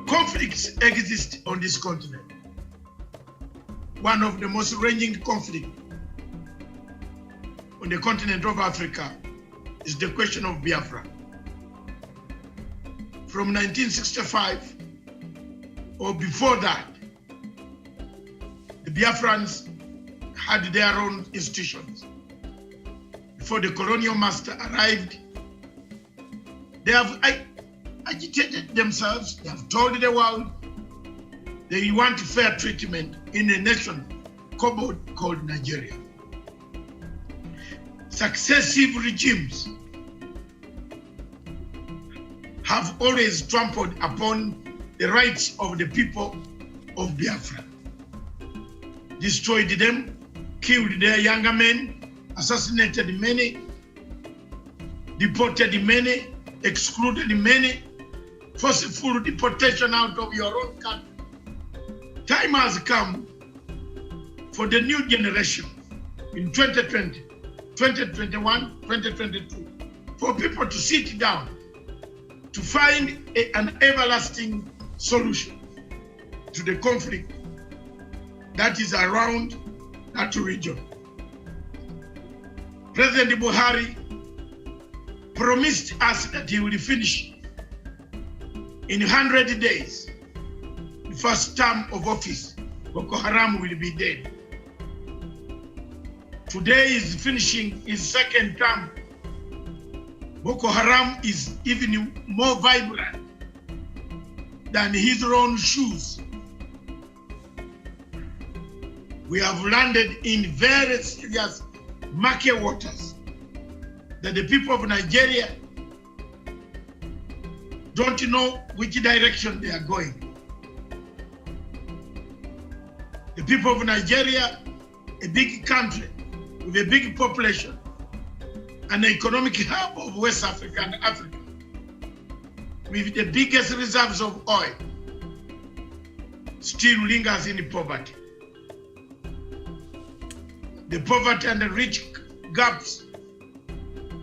Conflicts exist on this continent. One of the most raging conflicts on the continent of Africa is the question of Biafra. From 1965 or before that, the Biafrans had their own institutions. Before the colonial master arrived, they have agitated themselves, they have told the world they want fair treatment in a nation called Nigeria. Successive regimes have always trampled upon the rights of the people of Biafra, destroyed them, killed their younger men, assassinated many, deported many, excluded many, forceful deportation out of your own country. Time has come for the new generation in 2020, 2021, 2022, for people to sit down to find an everlasting solution to the conflict that is around that region. President Buhari promised us that he will finish in 100 days, the first term of office. Boko Haram will be dead. Today is finishing his second term. Boko Haram is even more vibrant than his own shoes. We have landed in very serious murky waters that the people of Nigeria don't know which direction they are going. The people of Nigeria, a big country with a big population, an economic hub of West Africa and Africa, with the biggest reserves of oil, still lingers in poverty. The poverty and the rich gaps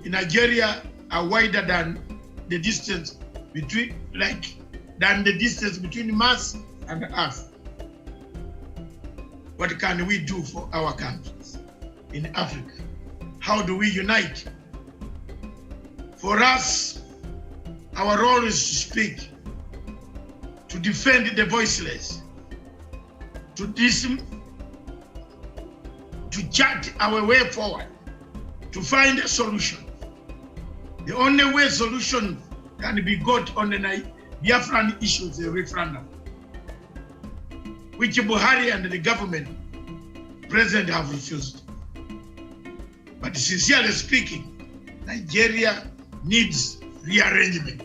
in Nigeria are wider than the distance between Mars and Earth. What can we do for our countries in Africa? How do we unite? For us, our role is to speak, to defend the voiceless, to chart our way forward, to find a solution. The only way solution can be got on the Biafran issues, the referendum, which Buhari and the government president have refused. But sincerely speaking, Nigeria needs rearrangement.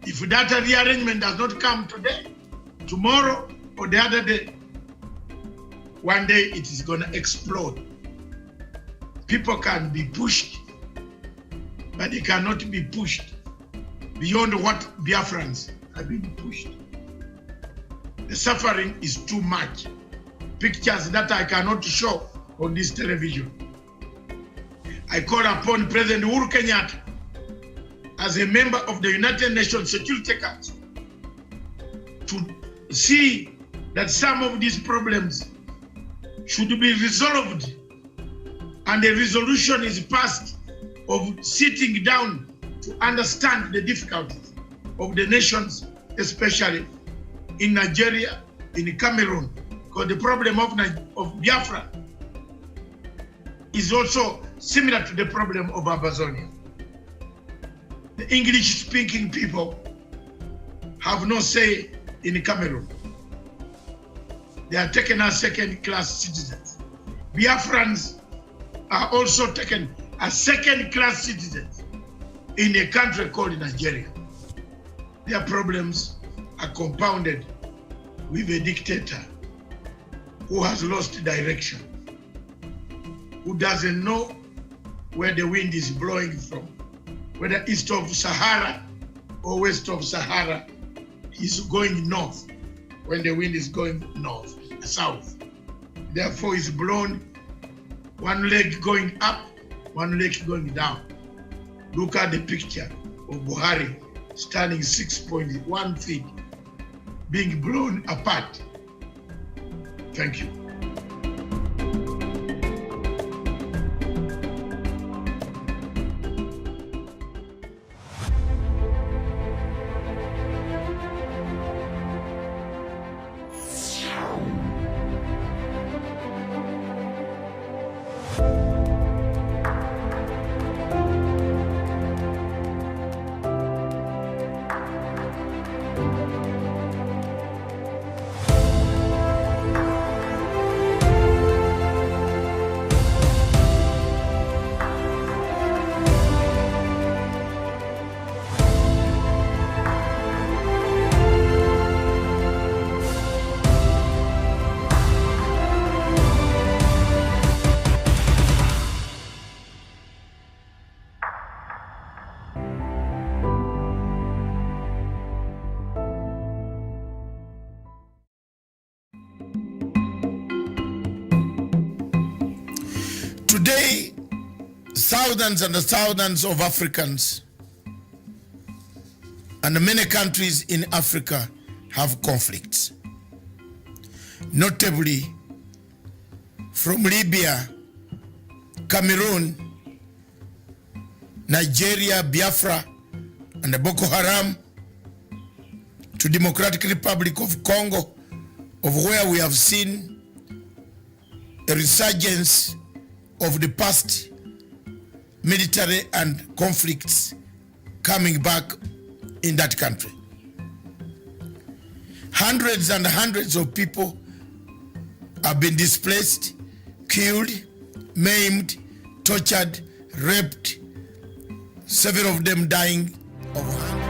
If that rearrangement does not come today, tomorrow, or the other day, one day it is going to explode. People can be pushed, but they cannot be pushed beyond what Biafrans have been pushed. The suffering is too much. Pictures that I cannot show on this television. I call upon President Uhuru Kenyatta as a member of the United Nations Security Council to see that some of these problems should be resolved and a resolution is passed of sitting down to understand the difficulties of the nations, especially in Nigeria, in Cameroon, because the problem of Biafra is also similar to the problem of Amazonia. The English-speaking people have no say in Cameroon. They are taken as second-class citizens. Biafrans are also taken as second-class citizens in a country called Nigeria. Their problems are compounded with a dictator who has lost direction, who doesn't know where the wind is blowing from, whether east of Sahara or west of Sahara. He's going north when the wind is going south. Therefore, it's blown one leg going up, one leg going down. Look at the picture of Buhari standing 6.1 feet, being blown apart. Thank you. Today, thousands and thousands of Africans and many countries in Africa have conflicts. Notably, from Libya, Cameroon, Nigeria, Biafra, and Boko Haram, to Democratic Republic of Congo, of where we have seen a resurgence of the past military and conflicts coming back in that country. Hundreds and hundreds of people have been displaced, killed, maimed, tortured, raped, several of them dying of hunger.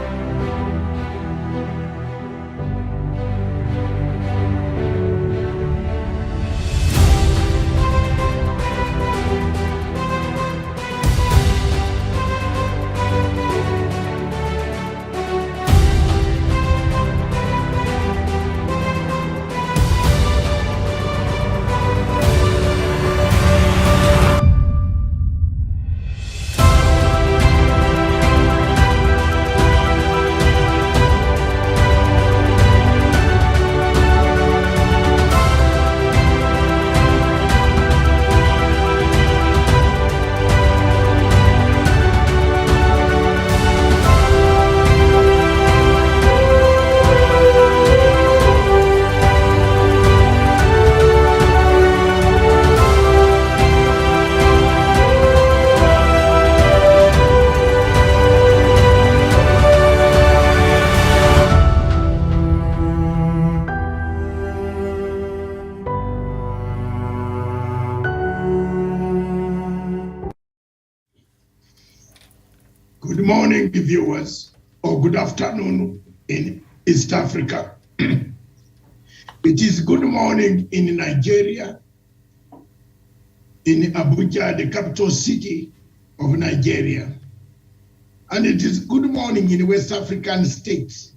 Good morning, viewers, or good afternoon in East Africa. It is good morning in Nigeria, in Abuja, the capital city of Nigeria. And it is good morning in West African states.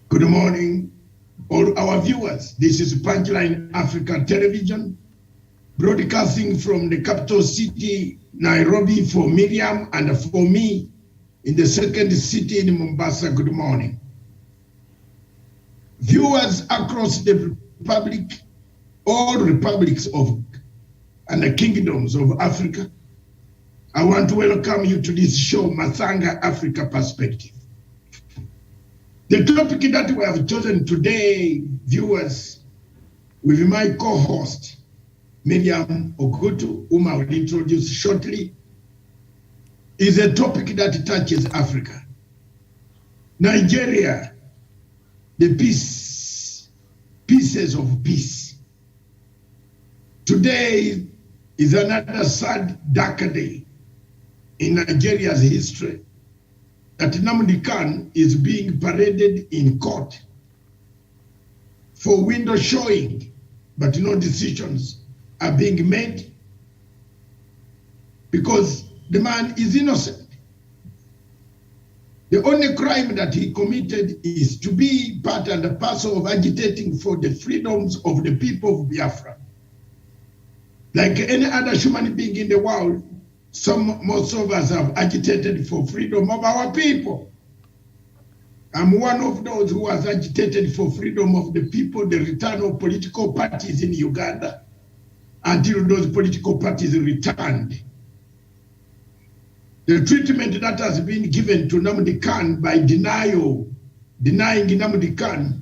Good morning, all our viewers. This is Punchline Africa Television, broadcasting from the capital city, Nairobi, for Miriam and for me in the second city in Mombasa. Good morning. Viewers across the republic, all republics of and the kingdoms of Africa, I want to welcome you to this show, MASTANGA Africa Perspective. The topic that we have chosen today, viewers, with my co-host, Miriam Ogutu, whom I will introduce shortly, is a topic that touches Africa. Nigeria, the pieces of peace. Today is another sad, darker day in Nigeria's history, that Nnamdi Kanu is being paraded in court for window showing, but no decisions are being made because the man is innocent. The only crime that he committed is to be part and parcel of agitating for the freedoms of the people of Biafra. Like any other human being in the world, Most of us have agitated for freedom of our people. I'm one of those who has agitated for freedom of the people, the return of political parties in Uganda, until those political parties returned. The treatment that has been given to Nnamdi Kanu by denying Nnamdi Kanu,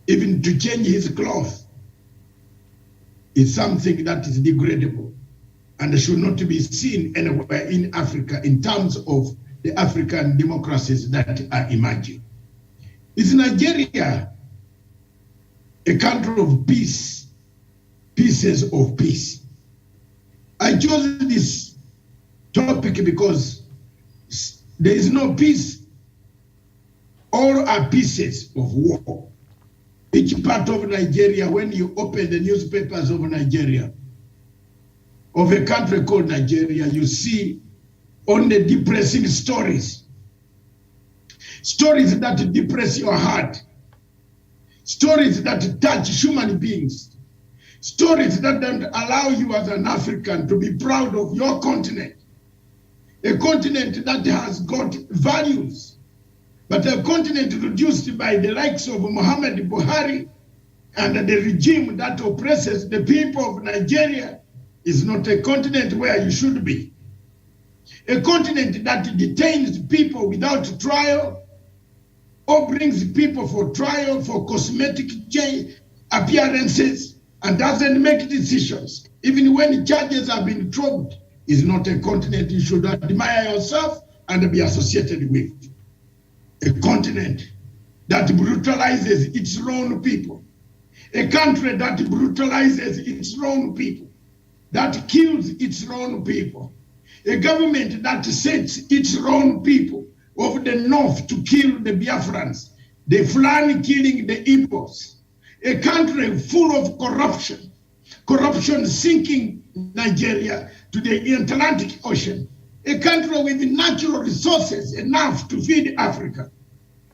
even to change his clothes, is something that is degradable and should not be seen anywhere in Africa in terms of the African democracies that are emerging. Is Nigeria a country of peace, pieces of peace? I chose this topic because there is no peace. All are pieces of war. Each part of Nigeria, when you open the newspapers of Nigeria, of a country called Nigeria, you see only depressing stories. Stories that depress your heart. Stories that touch human beings. Stories that don't allow you as an African to be proud of your continent. A continent that has got values, but a continent reduced by the likes of Muhammad Buhari and the regime that oppresses the people of Nigeria is not a continent where you should be. A continent that detains people without trial or brings people for trial for cosmetic appearances and doesn't make decisions, even when charges have been dropped, is not a continent you should admire yourself and be associated with. A continent that brutalizes its own people. A country that brutalizes its own people, that kills its own people. A government that sets its own people of the north to kill the Biafrans, the Fulani killing the Igbos. A country full of corruption, corruption sinking Nigeria to the Atlantic Ocean. A country with natural resources enough to feed Africa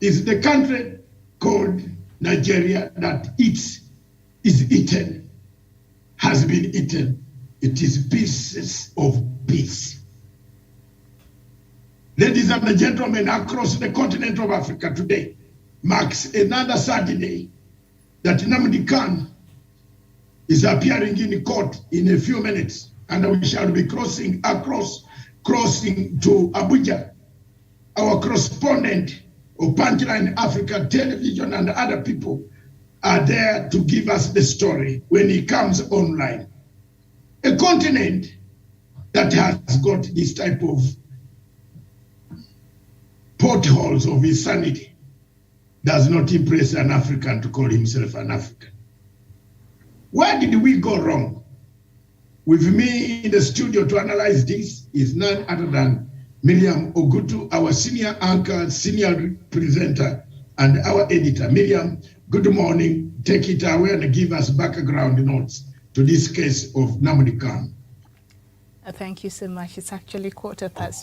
is the country called Nigeria that is eaten, has been eaten. It is pieces of peace. Ladies and gentlemen, across the continent of Africa today marks another Saturday that Nnamdi Kanu is appearing in court in a few minutes, and we shall be crossing to Abuja. Our correspondent of Punchline Africa Television and other people are there to give us the story when he comes online. A continent that has got this type of potholes of insanity does not impress an African to call himself an African. Where did we go wrong? With me in the studio to analyze this is none other than Miriam Ogutu, our senior anchor, senior presenter, and our editor. Miriam, good morning. Take it away and give us background notes to this case of Nnamdi Kanu. Thank you so much. It's actually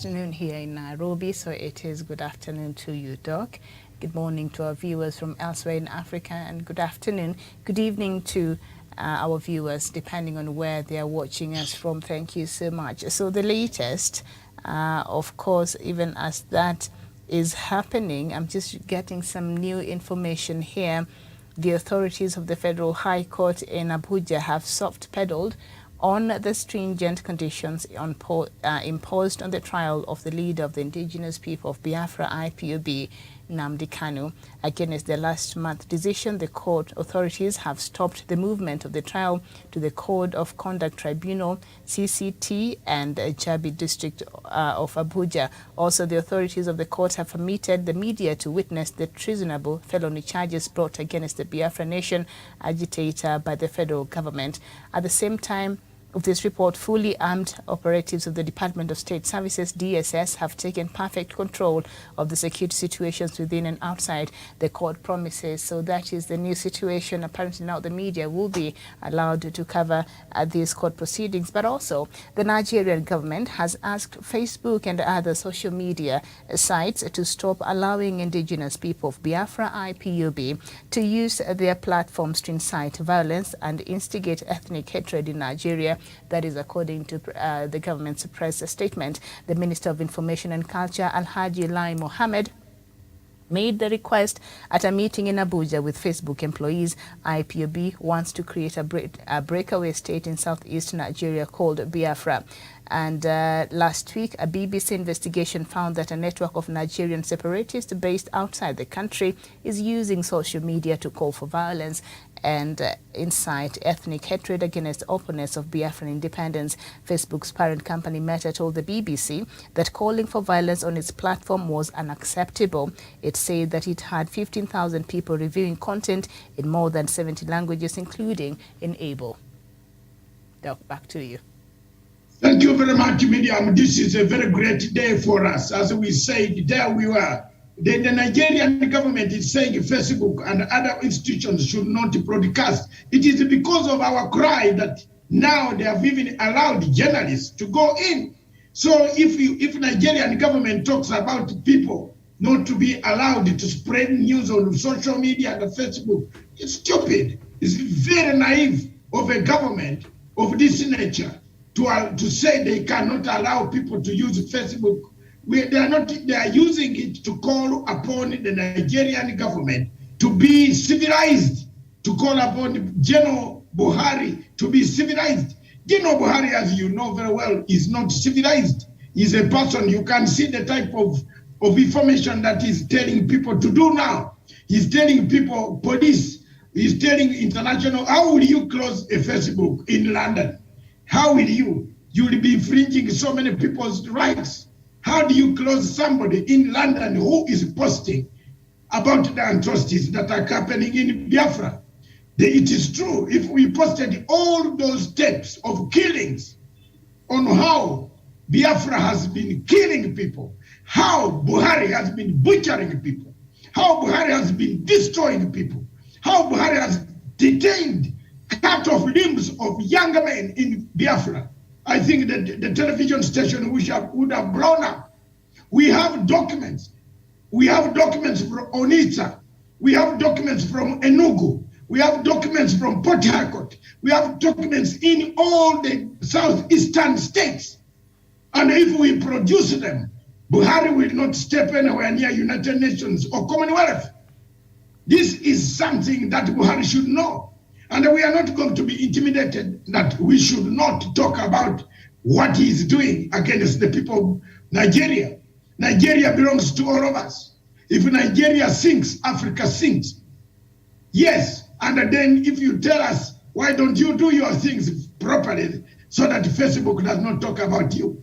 noon here in Nairobi, so it is good afternoon to you, Doc. Good morning to our viewers from elsewhere in Africa, and good afternoon, good evening to our viewers, depending on where they are watching us from. Thank you so much. So the latest, of course, even as that is happening, I'm just getting some new information here. The authorities of the Federal High Court in Abuja have soft-pedaled on the stringent conditions imposed on the trial of the leader of the indigenous people of Biafra, IPOB, Nnamdi Kanu. Against the last month decision, the court authorities have stopped the movement of the trial to the Code of Conduct Tribunal, CCT, and Jabi District of Abuja. Also, the authorities of the court have permitted the media to witness the treasonable felony charges brought against the Biafra Nation agitator by the federal government. At the same time, of this report, fully armed operatives of the Department of State Services, DSS, have taken perfect control of the security situations within and outside the court premises. So that is the new situation. Apparently now the media will be allowed to cover these court proceedings. But also, the Nigerian government has asked Facebook and other social media sites to stop allowing indigenous people of Biafra, IPOB, to use their platforms to incite violence and instigate ethnic hatred in Nigeria, That is according to the government's press statement. The Minister of Information and Culture, Alhaji Lai Mohammed, made the request at a meeting in Abuja with Facebook employees. IPOB wants to create a breakaway state in southeast Nigeria called Biafra. And last week, a BBC investigation found that a network of Nigerian separatists based outside the country is using social media to call for violence and incite ethnic hatred against opponents of Biafran independence. Facebook's parent company Meta told the BBC that calling for violence on its platform was unacceptable. It said that it had 15,000 people reviewing content in more than 70 languages, including in Igbo. Doc, back to you. Thank you very much, Miriam. This is a very great day for us. As we said, there we were. The Nigerian government is saying Facebook and other institutions should not broadcast. It is because of our cry that now they have even allowed journalists to go in. So if Nigerian government talks about people not to be allowed to spread news on social media and Facebook, it's stupid. It's very naive of a government of this nature to say they cannot allow people to use Facebook. They are using it to call upon the Nigerian government to be civilized, to call upon General Buhari to be civilized. General Buhari, as you know very well, is not civilized. He's a person, you can see the type of information that he's telling people to do now. He's telling people, police, he's telling international, how will you close a Facebook in London? How will you? You will be infringing so many people's rights. How do you close somebody in London who is posting about the atrocities that are happening in Biafra? It is true, if we posted all those tapes of killings on how Biafra has been killing people, how Buhari has been butchering people, how Buhari has been destroying people, how Buhari has detained, cut off limbs of young men in Biafra, I think that the television station would have blown up. We have documents. We have documents from Onitsha. We have documents from Enugu. We have documents from Port Harcourt. We have documents in all the southeastern states. And if we produce them, Buhari will not step anywhere near United Nations or Commonwealth. This is something that Buhari should know. And we are not going to be intimidated that we should not talk about what he is doing against the people of Nigeria. Nigeria belongs to all of us. If Nigeria sinks, Africa sinks. Yes, and then if you tell us, why don't you do your things properly so that Facebook does not talk about you?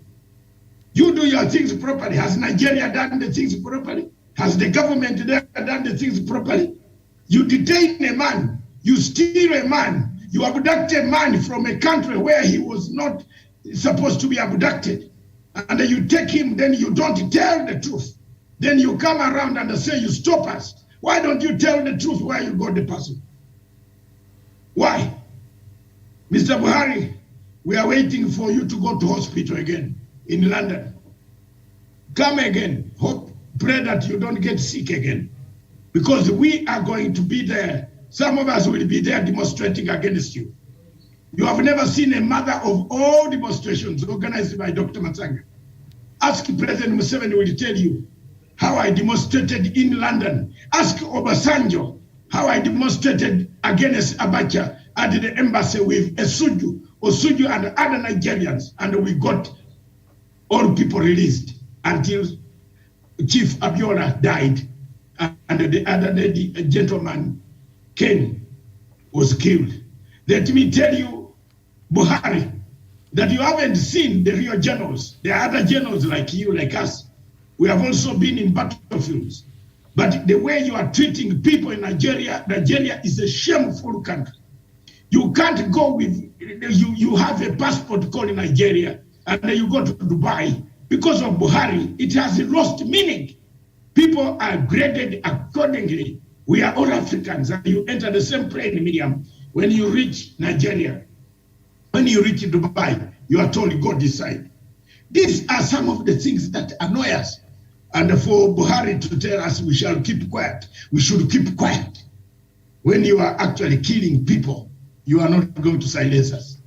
You do your things properly. Has Nigeria done the things properly? Has the government there done the things properly? You detain a man. You steal a man, you abduct a man from a country where he was not supposed to be abducted. And you take him, then you don't tell the truth. Then you come around and say, you stop us. Why don't you tell the truth where you got the person? Why? Mr. Buhari, we are waiting for you to go to hospital again in London. Come again. Hope, pray that you don't get sick again. Because we are going to be there. Some of us will be there demonstrating against you. You have never seen a mother of all demonstrations organized by Dr. MASTANGA. Ask President Museveni will tell you how I demonstrated in London. Ask Obasanjo how I demonstrated against Abacha at the embassy with Osuju and other Nigerians, and we got all people released until Chief Abiola died, and the other lady, a gentleman, Ken, was killed. Let me tell you, Buhari, that you haven't seen the real generals. There are other generals like you, like us. We have also been in battlefields. But the way you are treating people in Nigeria, Nigeria is a shameful country. You can't go with, you have a passport called Nigeria, and then you go to Dubai. Because of Buhari, it has lost meaning. People are graded accordingly. We are all Africans, and you enter the same plane, Miriam, when you reach Nigeria. When you reach Dubai, you are told, go this side. These are some of the things that annoy us. And for Buhari to tell us we shall keep quiet, we should keep quiet. When you are actually killing people, you are not going to silence us.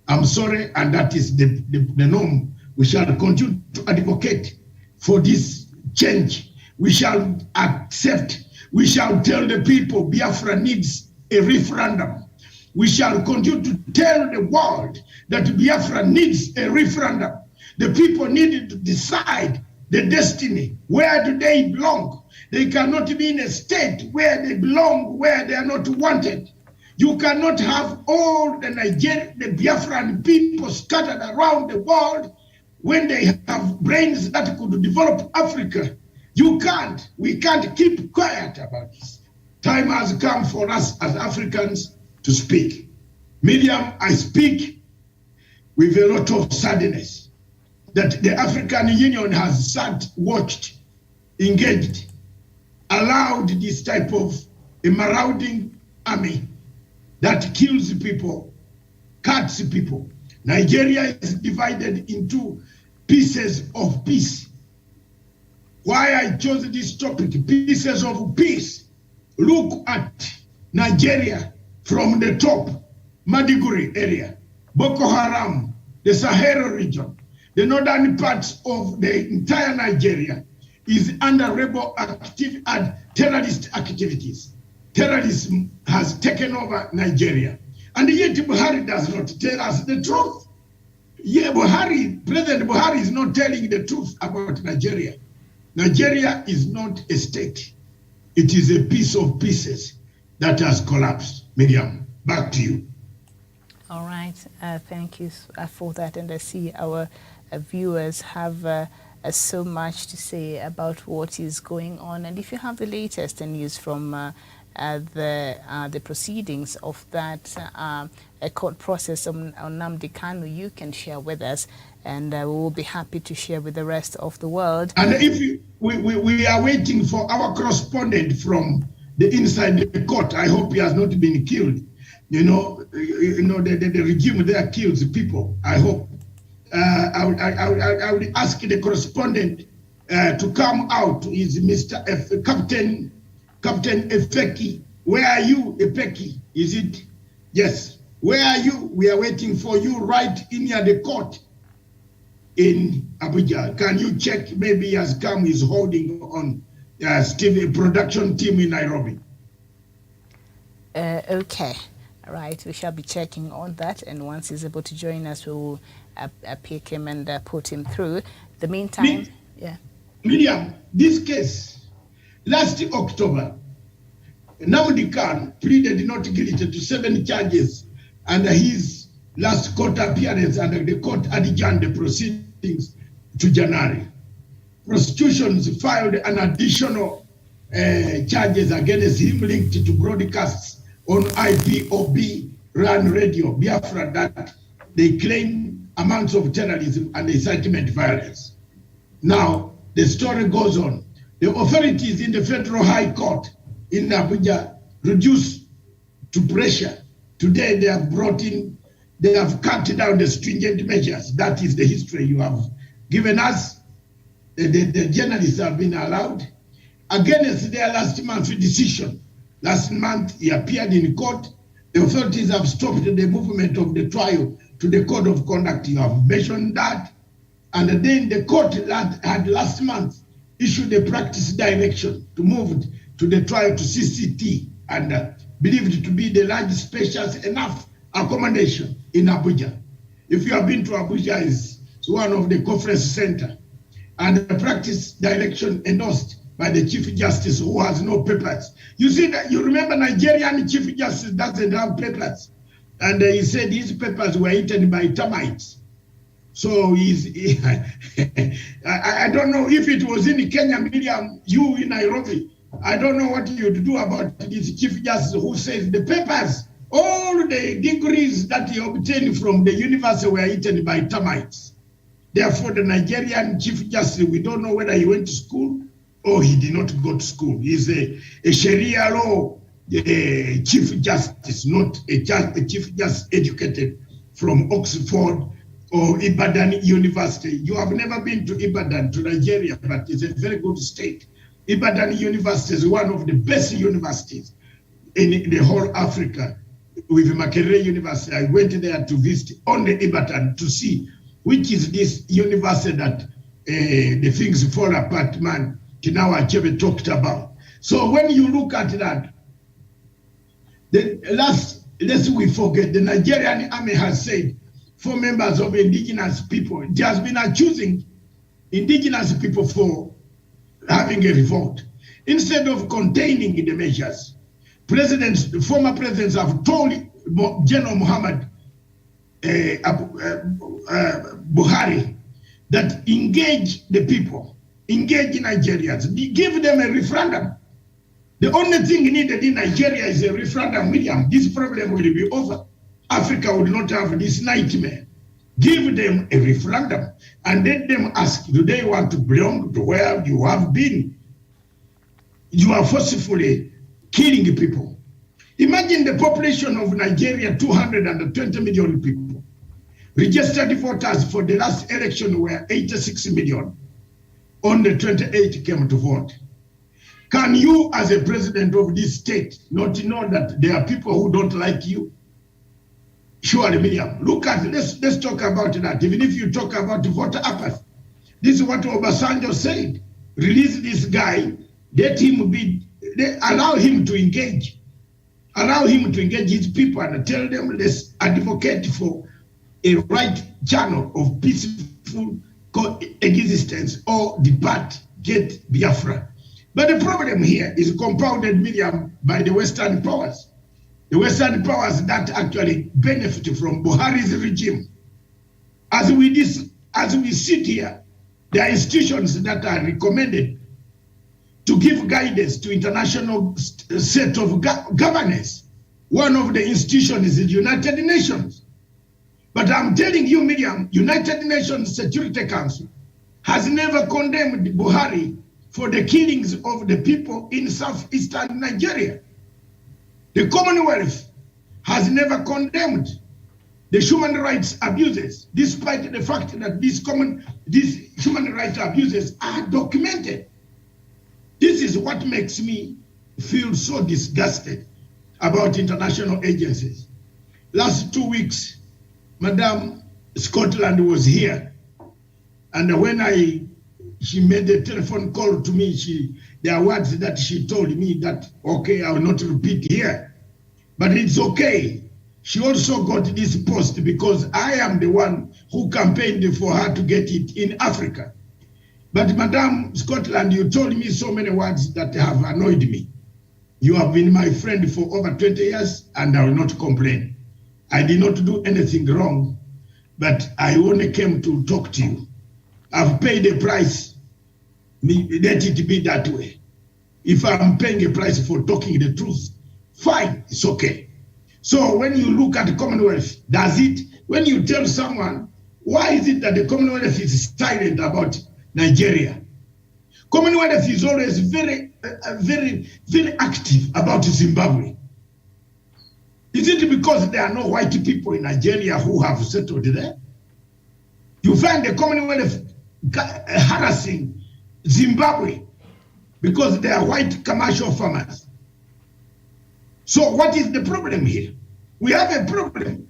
I'm sorry, and that is the norm. We shall continue to advocate for this change. We shall accept, we shall tell the people Biafra needs a referendum. We shall continue to tell the world that Biafra needs a referendum. The people need to decide the destiny. Where do they belong? They cannot be in a state where they belong, where they are not wanted. You cannot have all the Biafran people scattered around the world when they have brains that could develop Africa. You can't. We can't keep quiet about this. Time has come for us as Africans to speak. Miriam, I speak with a lot of sadness that the African Union has sat, watched, engaged, allowed this type of a marauding army that kills people, cuts people. Nigeria is divided into pieces of peace. Why I chose this topic, pieces of peace. Look at Nigeria from the top, Maiduguri area, Boko Haram, the Sahel region, the northern parts of the entire Nigeria is under rebel and terrorist activities. Terrorism has taken over Nigeria. And yet Buhari does not tell us the truth. Yeah, President Buhari is not telling the truth about Nigeria. Nigeria is not a state. It is a piece of pieces that has collapsed. Miriam, back to you. All right, thank you for that. And I see our viewers have so much to say about what is going on. And if you have the latest news from the proceedings of that court process on Nnamdi Kanu, you can share with us, and we will be happy to share with the rest of the world. And if we are waiting for our correspondent from the inside the court, I hope he has not been killed. You know, the regime there kills people. I hope. I would ask the correspondent to come out. Is Mr. Captain Efeki? Where are you, Efeki? Is it? Yes. Where are you? We are waiting for you right in near the court in Abuja. Can you check? Maybe he has come. He's holding on Steve production team in Nairobi. Okay. Right, we shall be checking on that, and once he's able to join us, we will pick him and put him through. The meantime, Miriam, this case, last October, Nnamdi Kanu pleaded not guilty to 7 charges, and his last court appearance, and the court adjourned the proceedings to January. Prosecutions filed an additional charges against him linked to broadcasts on IPOB run radio, Biafra, that they claim amounts of terrorism and incitement violence. Now, the story goes on. The authorities in the Federal High Court in Abuja reduced to pressure. Today, they have cut down the stringent measures. That is the history you have given us. The journalists have been allowed against their last month's decision. Last month, he appeared in court. The authorities have stopped the movement of the trial to the code of conduct. You have mentioned that. And then the court had last month issued a practice direction to move to the trial to CCT, and believed to be the large, spacious enough accommodation in Abuja. If you have been to Abuja, it's one of the conference center. And the practice direction endorsed by the Chief Justice, who has no papers. You see that, you remember Nigerian Chief Justice doesn't have papers. And he said his papers were eaten by termites. So I don't know if it was in Kenya, Miriam, you in Nairobi, I don't know what you'd do about this Chief Justice who says the papers, all the degrees that he obtained from the university were eaten by termites. Therefore, the Nigerian Chief Justice, we don't know whether he went to school or he did not go to school. He's a Sharia law Chief Justice, not a Chief Justice educated from Oxford or Ibadan University. You have never been to Ibadan, to Nigeria, but it's a very good state. Ibadan University is one of the best universities in the whole Africa. with Makerere University. I went there to visit on the Ibadan to see which is this university that the things fall apart, man, Kinawa Achebe talked about. So when you look at that, lest we forget, the Nigerian army has said 4 members of indigenous people, it has been accusing indigenous people for having a revolt. Instead of containing the measures, former presidents have told General Muhammad Buhari that engage the people, engage Nigerians, give them a referendum. The only thing needed in Nigeria is a referendum, William. This problem will be over. Africa will not have this nightmare. Give them a referendum and let them ask, do they want to belong to where you have been? You are forcefully killing people. Imagine the population of Nigeria, 220 million people. Registered voters for the last election were 86 million. Only 28 came to vote. Can you, as a president of this state, not know that there are people who don't like you? Surely, Miriam, look at, let's talk about that. Even if you talk about voter apathy, this is what Obasanjo said. Release this guy, allow him to engage. Allow him to engage his people and tell them, let's advocate for a right channel of peaceful coexistence or depart, get Biafra. But the problem here is compounded, Miriam, by the Western powers. The Western powers that actually benefit from Buhari's regime. As we sit here, there are institutions that are recommended to give guidance to international set of governance. One of the institutions is the United Nations. But I'm telling you, Miriam, United Nations Security Council has never condemned Buhari for the killings of the people in southeastern Nigeria. The Commonwealth has never condemned the human rights abuses, despite the fact that these human rights abuses are documented. This is what makes me feel so disgusted about international agencies. Last 2 weeks, Madam Scotland was here, and when she made a telephone call to me, there are words that she told me that, okay, I will not repeat here, but it's okay. She also got this post because I am the one who campaigned for her to get it in Africa. But Madam Scotland, you told me so many words that have annoyed me. You have been my friend for over 20 years, and I will not complain. I did not do anything wrong, but I only came to talk to you. I've paid a price. Let it be that way. If I'm paying a price for talking the truth, fine, it's okay. So when you look at the Commonwealth, when you tell someone, why is it that the Commonwealth is silent about Nigeria? Commonwealth is always very, very active about Zimbabwe. Is it because there are no white people in Nigeria who have settled there? You find the Commonwealth harassing Zimbabwe because they are white commercial farmers. So what is the problem here? We have a problem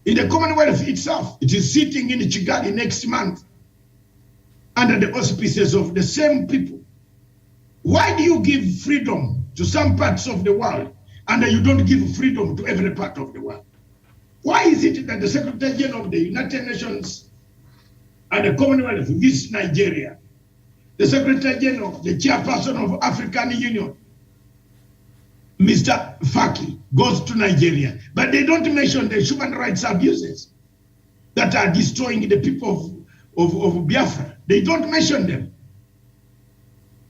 in the Commonwealth itself. It is sitting in Kigali next month under the auspices of the same people. Why do you give freedom to some parts of the world and you don't give freedom to every part of the world? Why is it that the Secretary General of the United Nations and the Commonwealth visits Nigeria? The Secretary General, the chairperson of African Union, Mr. Faki, goes to Nigeria, but they don't mention the human rights abuses that are destroying the people of Biafra. They don't mention them.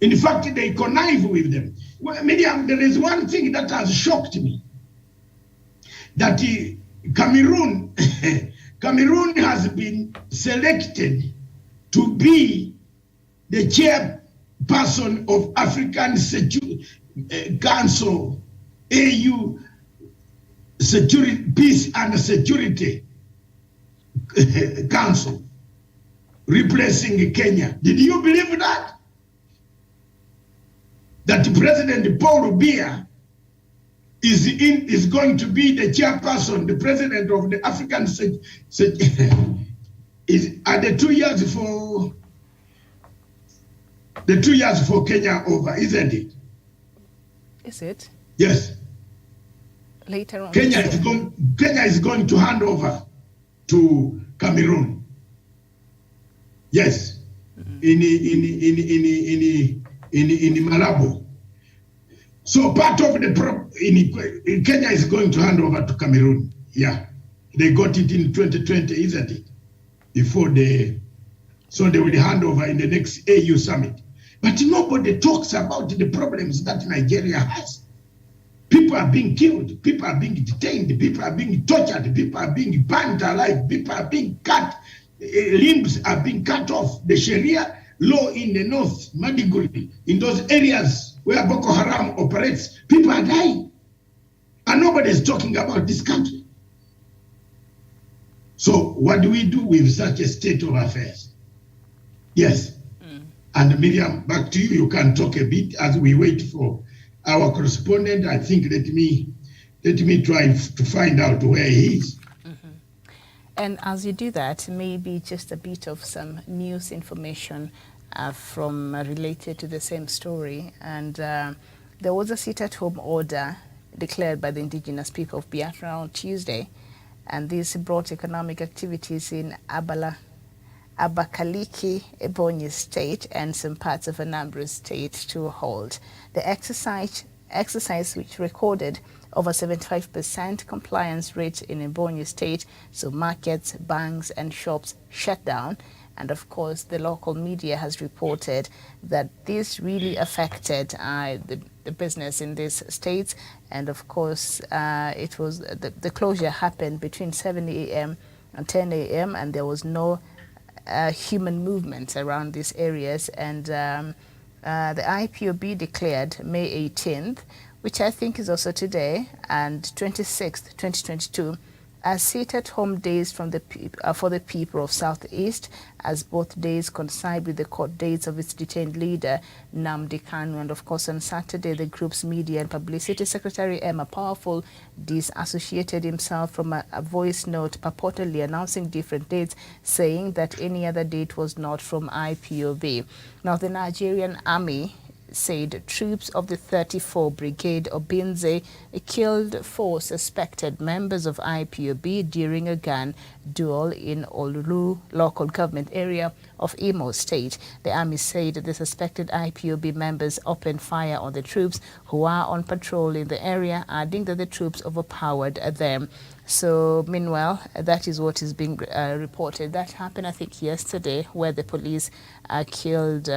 In fact, they connive with them. Well, Miriam, there is one thing that has shocked me, that Cameroon has been selected to be the chairperson of African Council, AU, Peace and Security Council, replacing Kenya. Did you believe that? That President Paul Biya is going to be the chairperson, the president of the African are the 2 years for Kenya over, isn't it? Is it? Yes. Later on. Kenya is going to hand over to Cameroon. Yes. In Malabo. So part of the Kenya is going to hand over to Cameroon. Yeah. They got it in 2020, isn't it? So they will hand over in the next AU summit. But nobody talks about the problems that Nigeria has. People are being killed, people are being detained, people are being tortured, people are being burned alive, people are being cut, limbs are being cut off. The Sharia law in the north, Maiduguri, in those areas where Boko Haram operates, people are dying. And nobody is talking about this country. So what do we do with such a state of affairs? Yes. And Miriam, back to you. You can talk a bit as we wait for our correspondent. I think let me try to find out where he is. And as you do that, maybe just a bit of some news information from related to the same story. And there was a sit-at-home order declared by the indigenous people of Biafra on Tuesday, and this brought economic activities in Abakaliki, Ebonyi State, and some parts of Anambra State to a halt. The exercise which recorded over 75% compliance rate in Ebonyi State, so markets, banks, and shops shut down. And of course, the local media has reported that this really affected the business in these states. And of course, it was the closure happened between 7 a.m. and 10 a.m. and there was no human movements around these areas. And the IPOB declared May 18th, which I think is also today, and 26th, 2022, as sit-at-home days for the people of Southeast, as both days coincide with the court dates of its detained leader, Nnamdi Kanu. And of course, on Saturday, the group's media and publicity secretary, Emma Powerful, disassociated himself from a voice note purportedly announcing different dates, saying that any other date was not from IPOB. Now, the Nigerian army said troops of the 34 Brigade Obinze killed 4 suspected members of IPOB during a gun duel in Olulu local government area of Imo State. The army said the suspected IPOB members opened fire on the troops who are on patrol in the area, adding that the troops overpowered them. So, meanwhile, that is what is being reported. That happened, I think, yesterday, where the police killed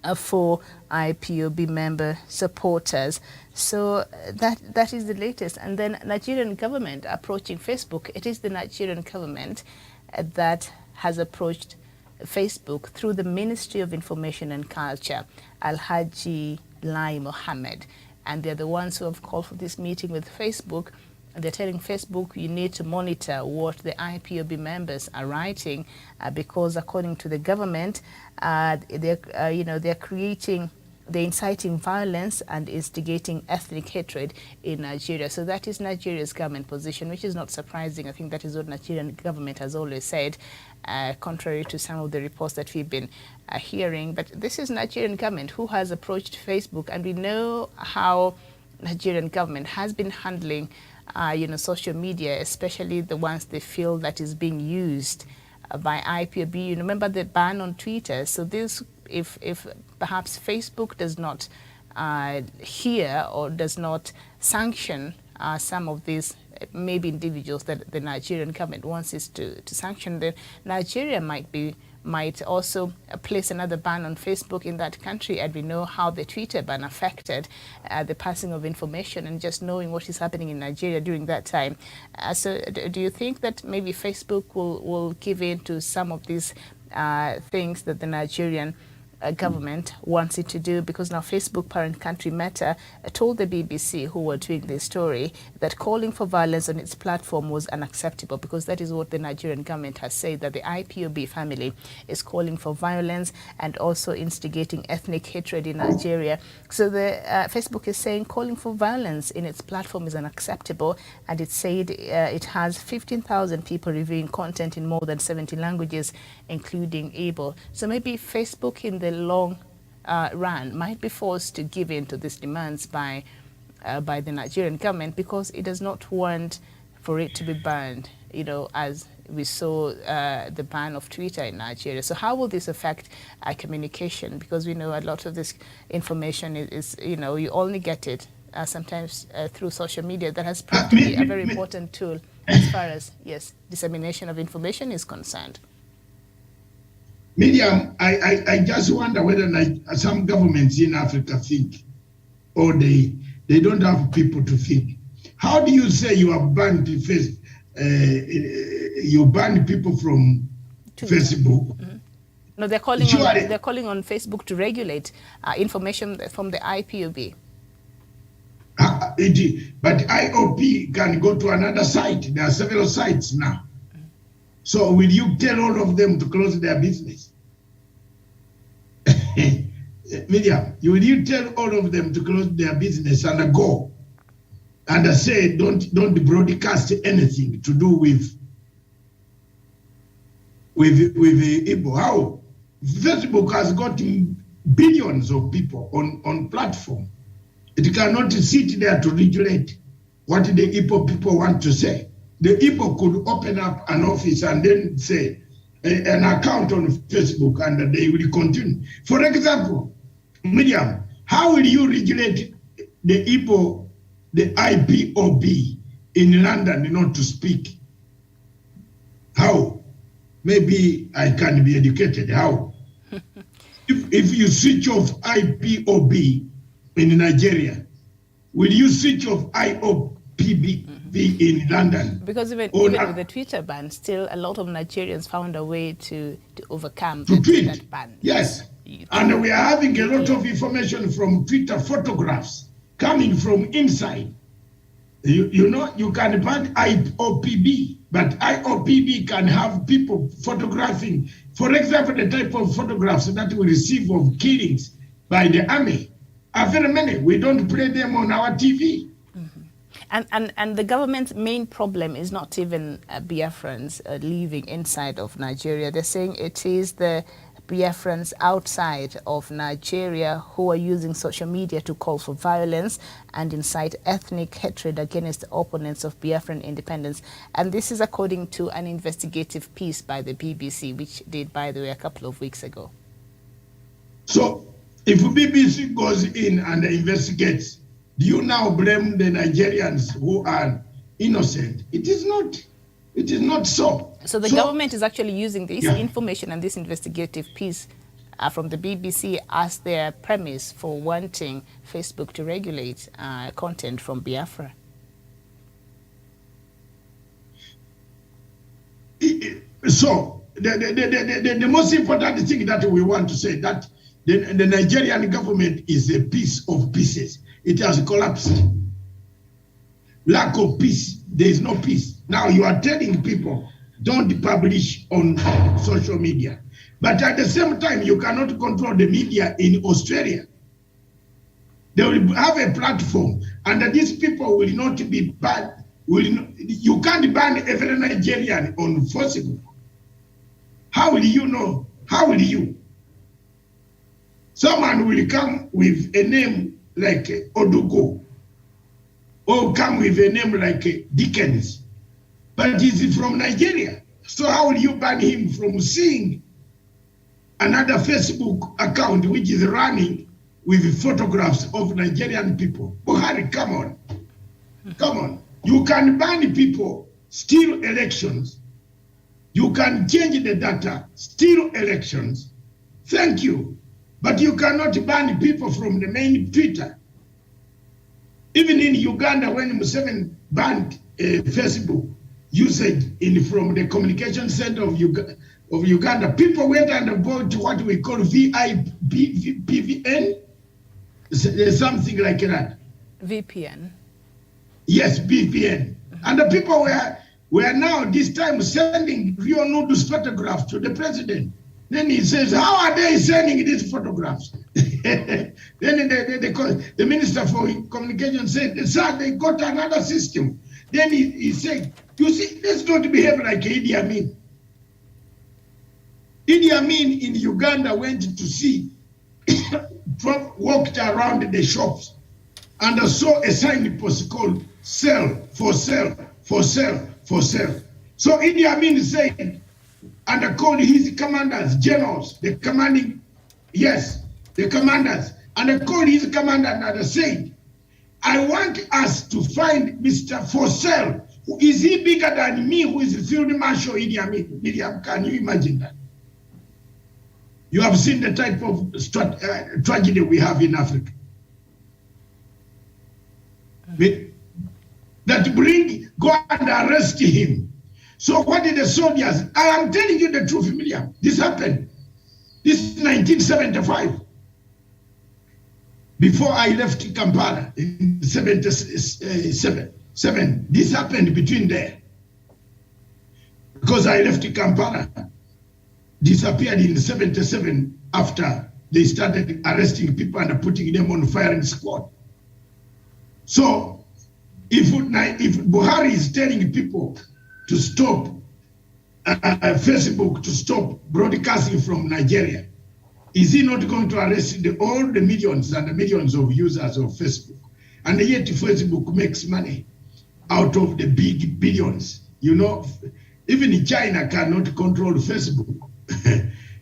4 IPOB member supporters. So that is the latest. And then Nigerian government approaching Facebook. It is the Nigerian government that has approached Facebook through the Ministry of Information and Culture, Alhaji Lai Mohammed. And they're the ones who have called for this meeting with Facebook. They're telling Facebook you need to monitor what the IPOB members are writing because, according to the government, they're inciting violence and instigating ethnic hatred in Nigeria. So that is Nigeria's government position, which is not surprising. I think that is what Nigerian government has always said, contrary to some of the reports that we've been hearing. But this is Nigerian government who has approached Facebook, and we know how Nigerian government has been handling social media, especially the ones they feel that is being used by IPOB. You remember the ban on Twitter. So this, if perhaps Facebook does not hear or does not sanction some of these maybe individuals that the Nigerian government wants is to sanction, then Nigeria might also place another ban on Facebook in that country. And we know how the Twitter ban affected the passing of information and just knowing what is happening in Nigeria during that time. So do you think that maybe Facebook will give in to some of these things that the Nigerian government wants it to do, because now Facebook parent country Meta told the BBC, who were doing this story, that calling for violence on its platform was unacceptable, because that is what the Nigerian government has said, that the IPOB family is calling for violence and also instigating ethnic hatred in Nigeria. So the Facebook is saying calling for violence in its platform is unacceptable, and it said it has 15,000 people reviewing content in more than 70 languages, including Igbo. So maybe Facebook in the long run might be forced to give in to these demands by the Nigerian government, because it does not want for it to be banned, you know, as we saw the ban of Twitter in Nigeria. So how will this affect our communication? Because we know a lot of this information is you know, you only get it sometimes through social media. That has proved to be a very important tool as far as, yes, dissemination of information is concerned. Miriam, I just wonder whether some governments in Africa think, or they don't have people to think. How do you say you have banned you banned people from Twitter. Facebook? Mm-hmm. No, they're calling on Facebook to regulate information from the IPOB. But IOP can go to another site. There are several sites now. So will you tell all of them to close their business? Miriam, will you tell all of them to close their business and go and say don't broadcast anything to do with Igbo? How? Facebook has got billions of people on platform. It cannot sit there to regulate what the Igbo people want to say. The Igbo could open up an office and then say an account on Facebook, and they will continue. For example, Miriam, how will you regulate the Igbo, the IPOB in London not to speak? How? Maybe I can be educated. How? if you switch off IPOB in Nigeria, will you switch off IOPB in London? Because even with the Twitter ban, still a lot of Nigerians found a way to overcome that ban. Yes, and we are having a lot of information from Twitter photographs coming from inside. You know, you can ban IOPB, but IOPB can have people photographing. For example, the type of photographs that we receive of killings by the army are very many. We don't play them on our TV. Mm-hmm. And the government's main problem is not even Biafrans living inside of Nigeria. They're saying it is the Biafrans outside of Nigeria who are using social media to call for violence and incite ethnic hatred against the opponents of Biafran independence. And this is according to an investigative piece by the BBC, which did, by the way, a couple of weeks ago. So, if BBC goes in and investigates, do you now blame the Nigerians who are innocent? It is not so. So the government is actually using this information and this investigative piece from the BBC as their premise for wanting Facebook to regulate content from Biafra. So the most important thing that we want to say, that the Nigerian government is a piece of pieces. It has collapsed. Lack of peace. There is no peace. Now you are telling people, don't publish on social media. But at the same time, you cannot control the media in Australia. They will have a platform, and these people will not be banned. You can't ban every Nigerian on Facebook. How will you know? How will you? Someone will come with a name like Odugo, or come with a name like Dickens, but he's from Nigeria. So how will you ban him from seeing another Facebook account which is running with photographs of Nigerian people? Buhari, come on. Come on. You can ban people, steal elections. You can change the data, steal elections. Thank you. But you cannot ban people from the main Twitter. Even in Uganda, when Museveni banned Facebook usage from the communication center of of Uganda, people went and bought what we call PVN, something like that. VPN. Yes, VPN. And the people were now this time sending real noodles photographs to the president. Then he says, how are they sending these photographs? Then the Minister for Communication said, sir, they got another system. Then he said, you see, let's not behave like Idi Amin. Idi Amin in Uganda went to see, walked around the shops and saw a signpost called sell, for sale, for sale, for sale. So Idi Amin said, and called his commanders, generals, the commanding, yes, the commanders, and called his commander and said, I want us to find Mr. For sale. Is he bigger than me, who is Field Marshal Idi Amin? Miriam, can you imagine that? You have seen the type of tragedy we have in Africa. That go and arrest him. So what did the soldiers? I am telling you the truth, Miriam. This happened. This is 1975. Before I left Kampala in 77. This happened between there. Because I left Kampala, disappeared in 77 after they started arresting people and putting them on firing squad. So if Buhari is telling people to stop Facebook, to stop broadcasting from Nigeria, is he not going to arrest all the millions and the millions of users of Facebook? And yet Facebook makes money out of the big billions. You know, even China cannot control Facebook.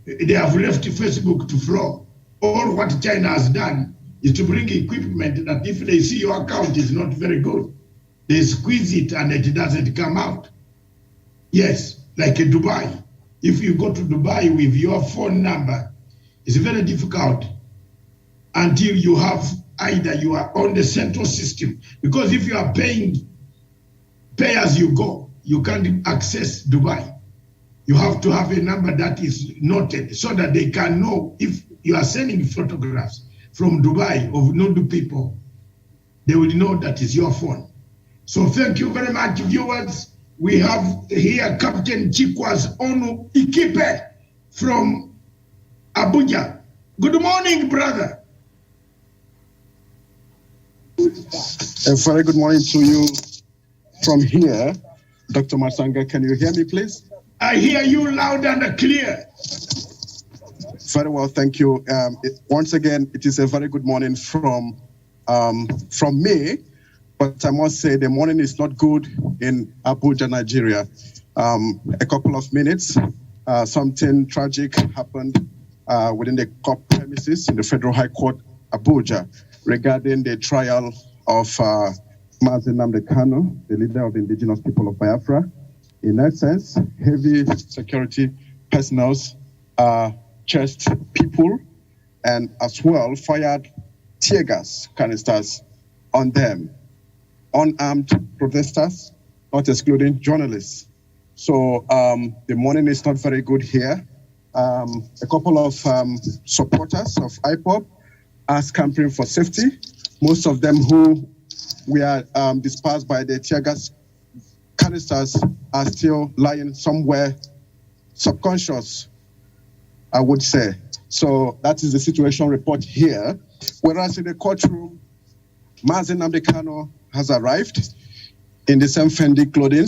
They have left Facebook to flow. All what China has done is to bring equipment that if they see your account is not very good, they squeeze it and it doesn't come out. Yes, like in Dubai. If you go to Dubai with your phone number, it's very difficult until you have either you are on the central system. Because if you are pay as you go, you can't access Dubai. You have to have a number that is noted so that they can know if you are sending photographs from Dubai of nude people, they will know that is your phone. So thank you very much, viewers. We have here Captain Chikwas Onu Ikipe from Abuja. Good morning, brother. A very good morning to you from here. Dr. Mastanga, can you hear me, please? I hear you loud and clear. Very well, thank you. Once again, it is a very good morning from me, but I must say the morning is not good in Abuja, Nigeria. A couple of minutes, something tragic happened within the court premises in the Federal High Court, Abuja, regarding the trial of Nnamdi Kanu, the leader of the indigenous people of Biafra. In essence, heavy security personnel chased people and as well fired tear gas canisters on them. Unarmed protesters, not excluding journalists. So the morning is not very good here. A couple of supporters of IPOP are scampering for safety. Most of them who were dispersed by the tear gas canisters are still lying somewhere subconscious, I would say. So that is the situation report here. Whereas in the courtroom, Nnamdi Kanu has arrived in the same Fendi clothing,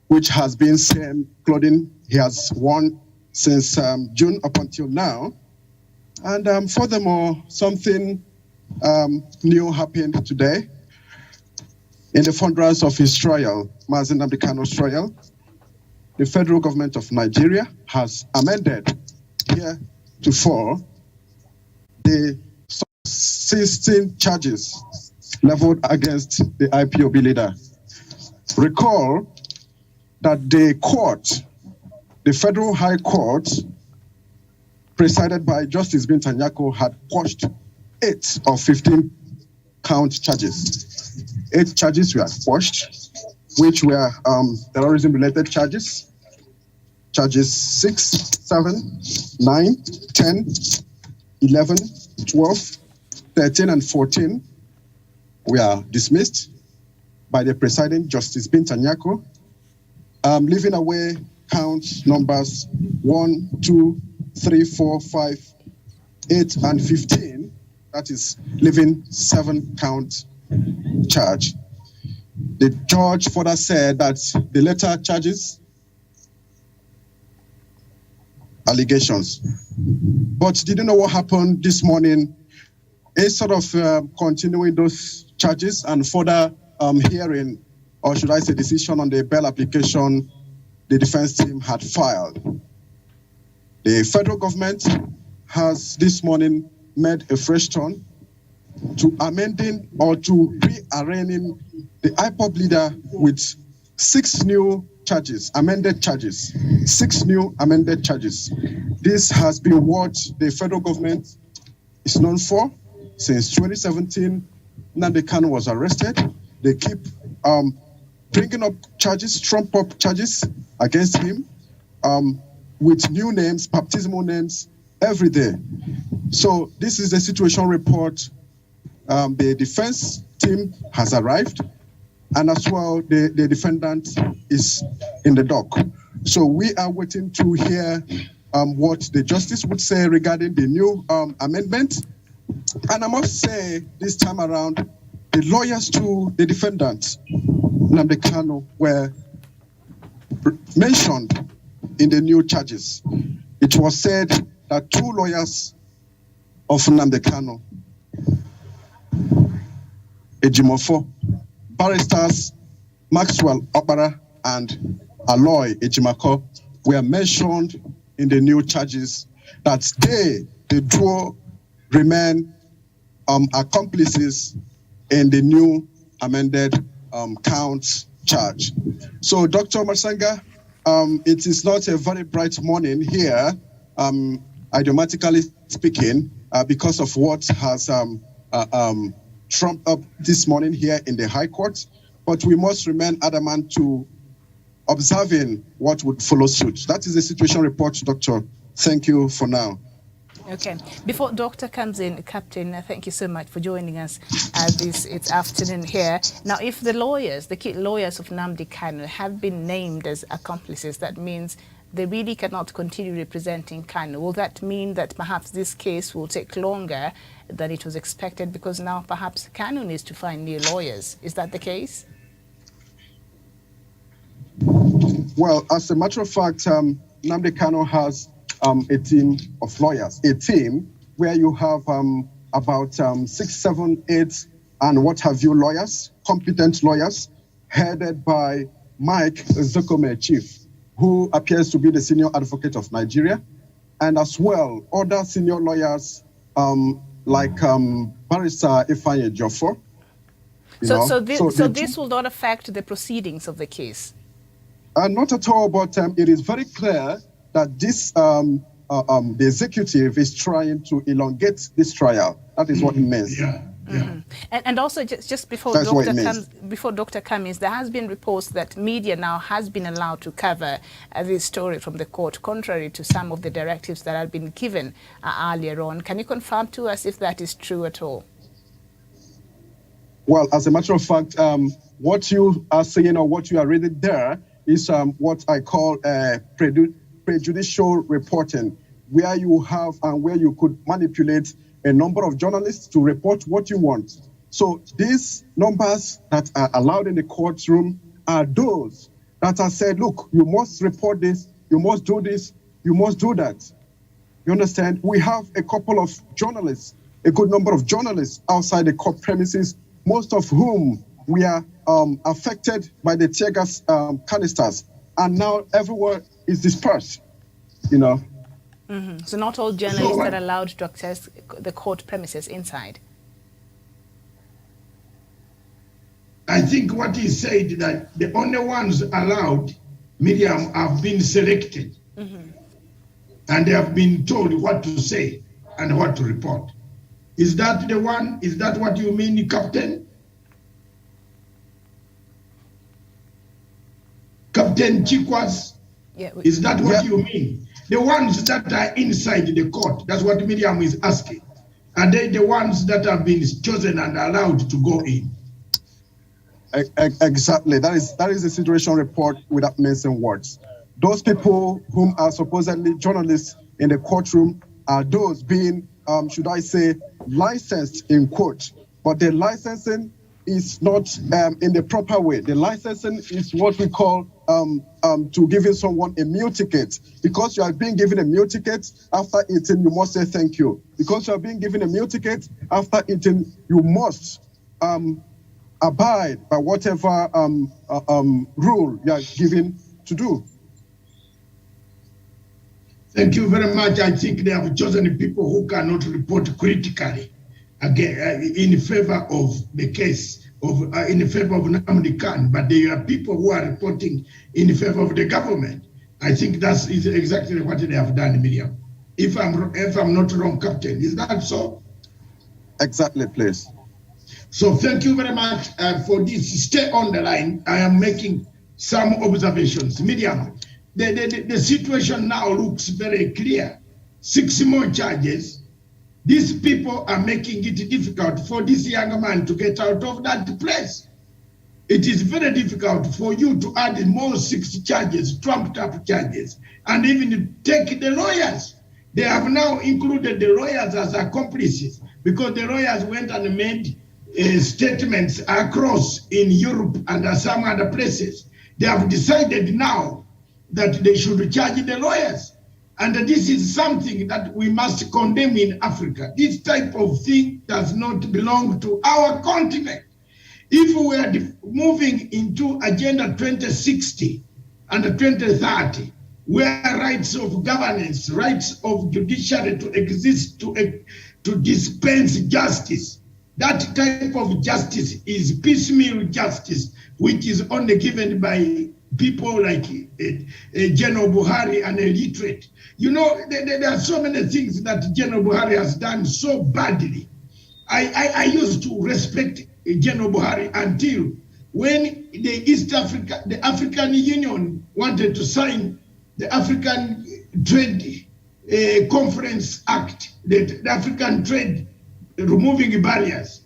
which has been same clothing he has worn since June up until now. And furthermore, something new happened today. In the furtherance of his trial, Nnamdi Kanu's trial, the federal government of Nigeria has amended heretofore the 16 charges leveled against the IPOB leader. Recall that the court, the Federal High Court, presided by Justice Bintanyako, had quashed 8 of 15 count charges. 8 charges were quashed, which were terrorism-related charges, charges 6, 7, 9, 10, 11, 12, 13, and 14 were dismissed by the presiding Justice Binta Nyako, leaving away count numbers 1, 2, 3, 4, 5, 8, and 15. That is leaving 7 count charge. The judge further said that the later charges allegations. But did you know what happened this morning? Instead of continuing those charges and further hearing, or should I say decision on the bail application the defense team had filed, the federal government has this morning made a fresh turn to amending or to rearranging the IPOB leader with 6 new charges, amended charges, 6 new amended charges. This has been what the federal government is known for since 2017. Nnamdi Kanu was arrested. They keep bringing up charges, trump up charges against him with new names, baptismal names every day. So this is the situation report. The defense team has arrived, and as well, the defendant is in the dock. So we are waiting to hear what the justice would say regarding the new amendment. And I must say, this time around, the lawyers to the defendant, Nnamdi Kanu, were mentioned in the new charges. It was said that 2 lawyers of Nnamdi Kanu, Ejimofo, barristers Maxwell Opara and Aloy Ejimako, were mentioned in the new charges, that the duo, remain accomplices in the new amended count charge. So, Dr. Masanga, it is not a very bright morning here, idiomatically speaking, because of what has trumped up this morning here in the High Court, but we must remain adamant to observing what would follow suit. That is the situation report, Doctor. Thank you for now. Okay. Before Doctor comes in, Captain, thank you so much for joining us this afternoon here. Now, if the lawyers, the key lawyers of Nnamdi Kanu have been named as accomplices, that means they really cannot continue representing Kanu. Will that mean that perhaps this case will take longer than it was expected, because now perhaps Kanu needs to find new lawyers? Is that the case? Well, as a matter of fact, Nnamdi Kanu has a team of lawyers, a team where you have about 6, 7, 8, and what have you lawyers, competent lawyers, headed by Mike Zokome Chief, who appears to be the senior advocate of Nigeria, and as well other senior lawyers like Barrister Ifeanyi Jofo. So this will not affect the proceedings of the case? Not at all, but it is very clear that this the executive is trying to elongate this trial. That is what it means. Yeah. Mm-hmm. And also, just before Doctor comes, there has been reports that media now has been allowed to cover this story from the court, contrary to some of the directives that had been given earlier on. Can you confirm to us if that is true at all? Well, as a matter of fact, what you are saying or what you are reading there is what I call prejudicial reporting, where you have and where you could manipulate a number of journalists to report what you want. So these numbers that are allowed in the courtroom are those that are said, look, you must report this, you must do this, you must do that. You understand? We have a couple of journalists, a good number of journalists outside the court premises, most of whom we are affected by the tear gas canisters. And now everyone is dispersed, you know. Mm-hmm. So not all journalists are allowed to access the court premises inside. I think what he said, that the only ones allowed, media have been selected. Mm-hmm. And they have been told what to say and what to report. Is that the one? Is that what you mean, Captain? Captain Chikwas? Yeah, Is that what you mean? The ones that are inside the court, that's what Miriam is asking. Are they the ones that have been chosen and allowed to go in? Exactly. That is the situation report without mentioning words. Those people whom are supposedly journalists in the courtroom are those being, should I say, licensed in quote. But the licensing is not in the proper way. The licensing is what we call to giving someone a meal ticket. Because you are being given a meal ticket, after eating, you must say thank you. Because you are being given a meal ticket, after eating, you must abide by whatever rule you are given to do. Thank you very much. I think they have chosen people who cannot report critically again in favor of the case of in favor of Nnamdi Kanu, but there are people who are reporting in favor of the government. I think that is exactly what they have done, Miriam. If I'm not wrong, Captain, is that so? Exactly, please. So thank you very much for this. Stay on the line. I am making some observations. Miriam, the situation now looks very clear. 6 more charges. These people are making it difficult for this young man to get out of that place. It is very difficult for you to add more 6 charges, trumped up charges, and even take the lawyers. They have now included the lawyers as accomplices because the lawyers went and made statements across in Europe and some other places. They have decided now that they should charge the lawyers. And this is something that we must condemn in Africa. This type of thing does not belong to our continent. If we are moving into Agenda 2060 and 2030, where rights of governance, rights of judiciary to exist, to dispense justice, that type of justice is piecemeal justice, which is only given by people like General Buhari and illiterate. You know, there are so many things that General Buhari has done so badly. I used to respect General Buhari until when the African Union wanted to sign the African Trade Conference Act, the African Trade Removing Barriers.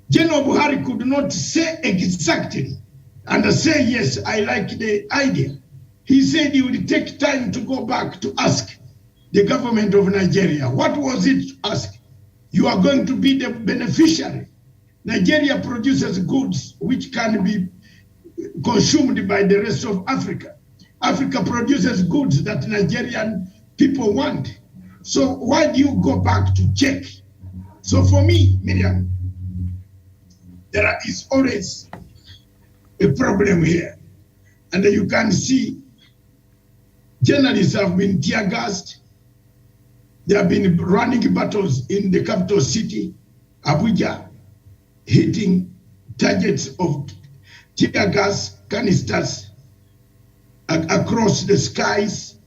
General Buhari could not say exactly and say, yes, I like the idea. He said he would take time to go back to ask the government of Nigeria. What was it to ask? You are going to be the beneficiary. Nigeria produces goods which can be consumed by the rest of Africa. Africa produces goods that Nigerian people want. So why do you go back to check? So for me, Miriam, there is always a problem here. And you can see journalists have been tear gassed. They have been running battles in the capital city, Abuja, hitting targets of tear gas canisters across the skies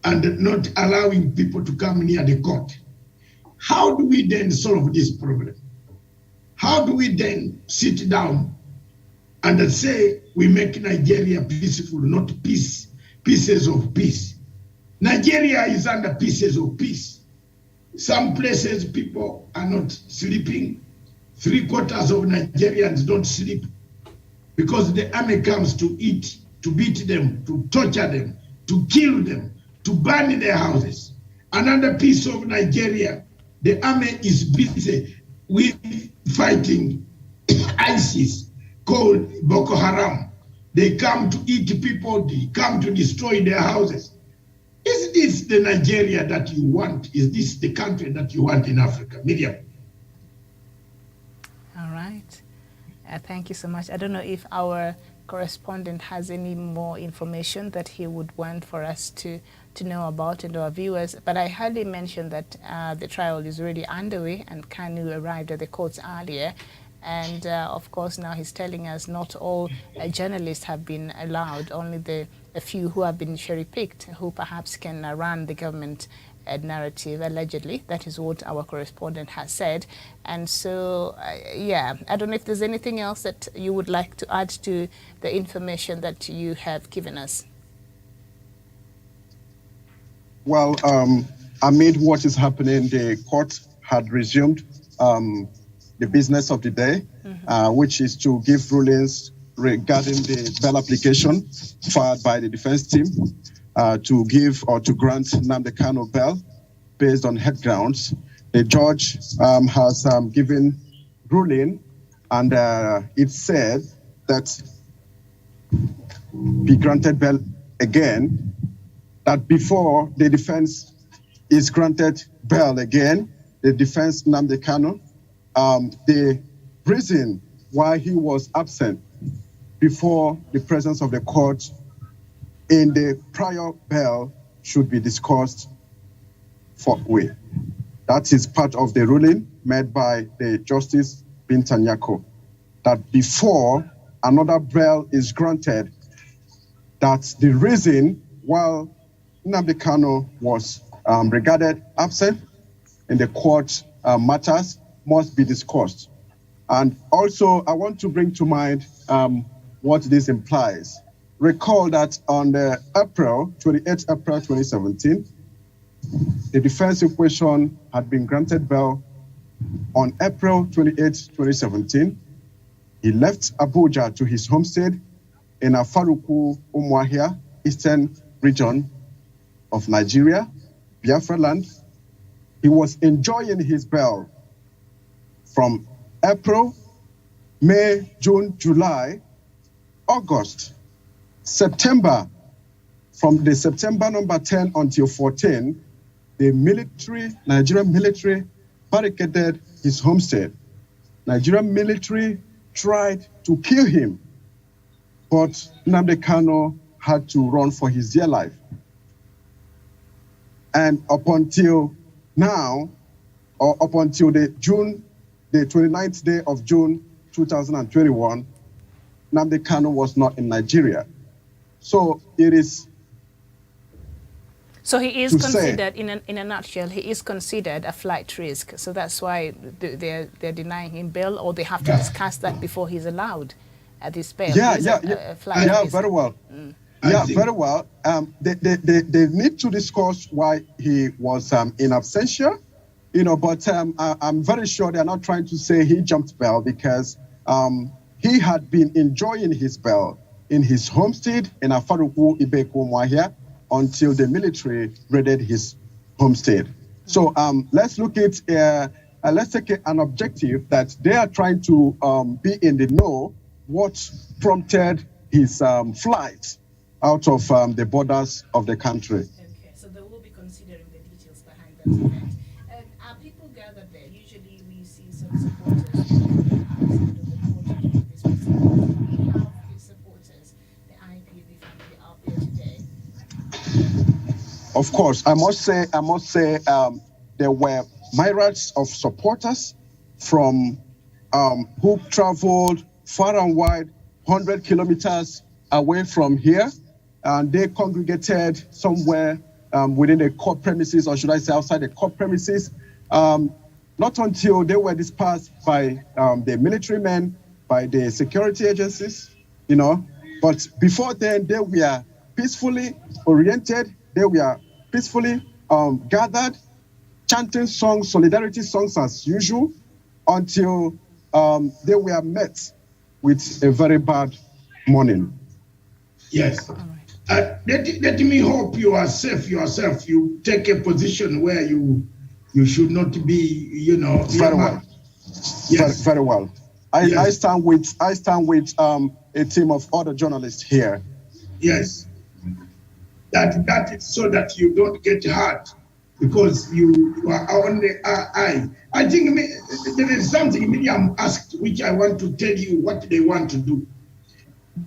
and not allowing people to come near the court. How do we then solve this problem? How do we then sit down and say we make Nigeria peaceful, not pieces of peace? Nigeria is under pieces of peace. Some places people are not sleeping. 3/4 of Nigerians don't sleep because the army comes to eat, to beat them, to torture them, to kill them, to burn their houses. Another piece of Nigeria, the army is busy with fighting ISIS called Boko Haram. They come to eat people, they come to destroy their houses. Is this the Nigeria that you want? Is this the country that you want in Africa? Miriam. All right. Thank you so much. I don't know if our correspondent has any more information that he would want for us to know about and our viewers, but I hardly mentioned that the trial is already underway and Kanu arrived at the courts earlier. And of course, now he's telling us not all journalists have been allowed, only a few who have been cherry-picked, who perhaps can run the government narrative, allegedly. That is what our correspondent has said. And so, yeah, I don't know if there's anything else that you would like to add to the information that you have given us. Well, amid what is happening, the court had resumed the business of the day, which is to give rulings regarding the bail application filed by the defense team to give or to grant Nnamdi Kanu bail based on head grounds. The judge has given ruling, and it said that be granted bail again, that before the defense is granted bail again, the defense Nnamdi Kanu, the reason why he was absent before the presence of the court in the prior bail should be discussed forthwith. That is part of the ruling made by the Justice Bintanyako, that before another bail is granted, that's the reason why Nnamdi Kanu was regarded absent in the court matters must be discussed. And also, I want to bring to mind what this implies. Recall that on the 28th April 2017, the defense in question had been granted bail on April 28, 2017. He left Abuja to his homestead in Afaruku, Umuahia, eastern region of Nigeria, Biafra land. He was enjoying his bail from April, May, June, July, August, September. From the September number 10 until 14, the Nigerian military barricaded his homestead. Nigerian military tried to kill him, but Nnamdi Kanu had to run for his dear life. And up until now, or up until the 29th day of June 2021, Nnamdi Kanu was not in Nigeria. So it is. So he is considered, in a nutshell, he is considered a flight risk. So that's why they're denying him bail, or they have to discuss that before he's allowed at this bail. Very well. Very well. They need to discuss why he was in absentia, but I'm very sure they're not trying to say he jumped bail, because he had been enjoying his bail in his homestead in Afaruku, Ibeku, Umuahia, until the military raided his homestead. So let's look at, let's take an objective that they are trying to be in the know what prompted his flight out of the borders of the country. Okay, so they will be considering the details behind that event. Are people gathered there? Usually we see some supporters outside of the court during this proceeding. We have his supporters, the IPOB family out there today. Of course, I must say, there were myriads of supporters from who traveled far and wide, 100 kilometers away from here, and they congregated somewhere within the court premises, or should I say outside the court premises, not until they were dispersed by the military men, by the security agencies, but before then they were peacefully oriented, they were peacefully gathered, chanting songs, solidarity songs as usual, until they were met with a very bad morning. Yes. Let me hope you are safe yourself. You take a position where you should not be, Very well. Yes. Very well. I stand with a team of other journalists here. Yes. That is so that you don't get hurt, because you are on the eye. I think there is something Miriam asked, which I want to tell you what they want to do.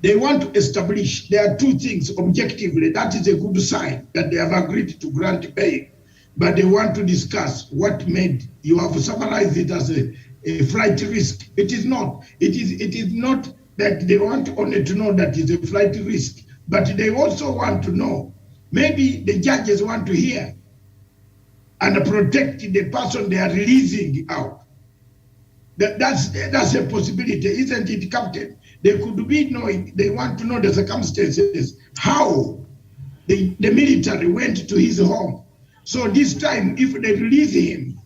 They want to establish, there are two things objectively. That is a good sign that they have agreed to grant bail, but they want to discuss what made, you have summarized it as a flight risk. It is not. It is not that they want only to know that it's a flight risk, but they also want to know, maybe the judges want to hear and protect the person they are releasing out. That's a possibility, isn't it, Captain? They could be knowing, they want to know the circumstances, how the military went to his home So this time, if they release him,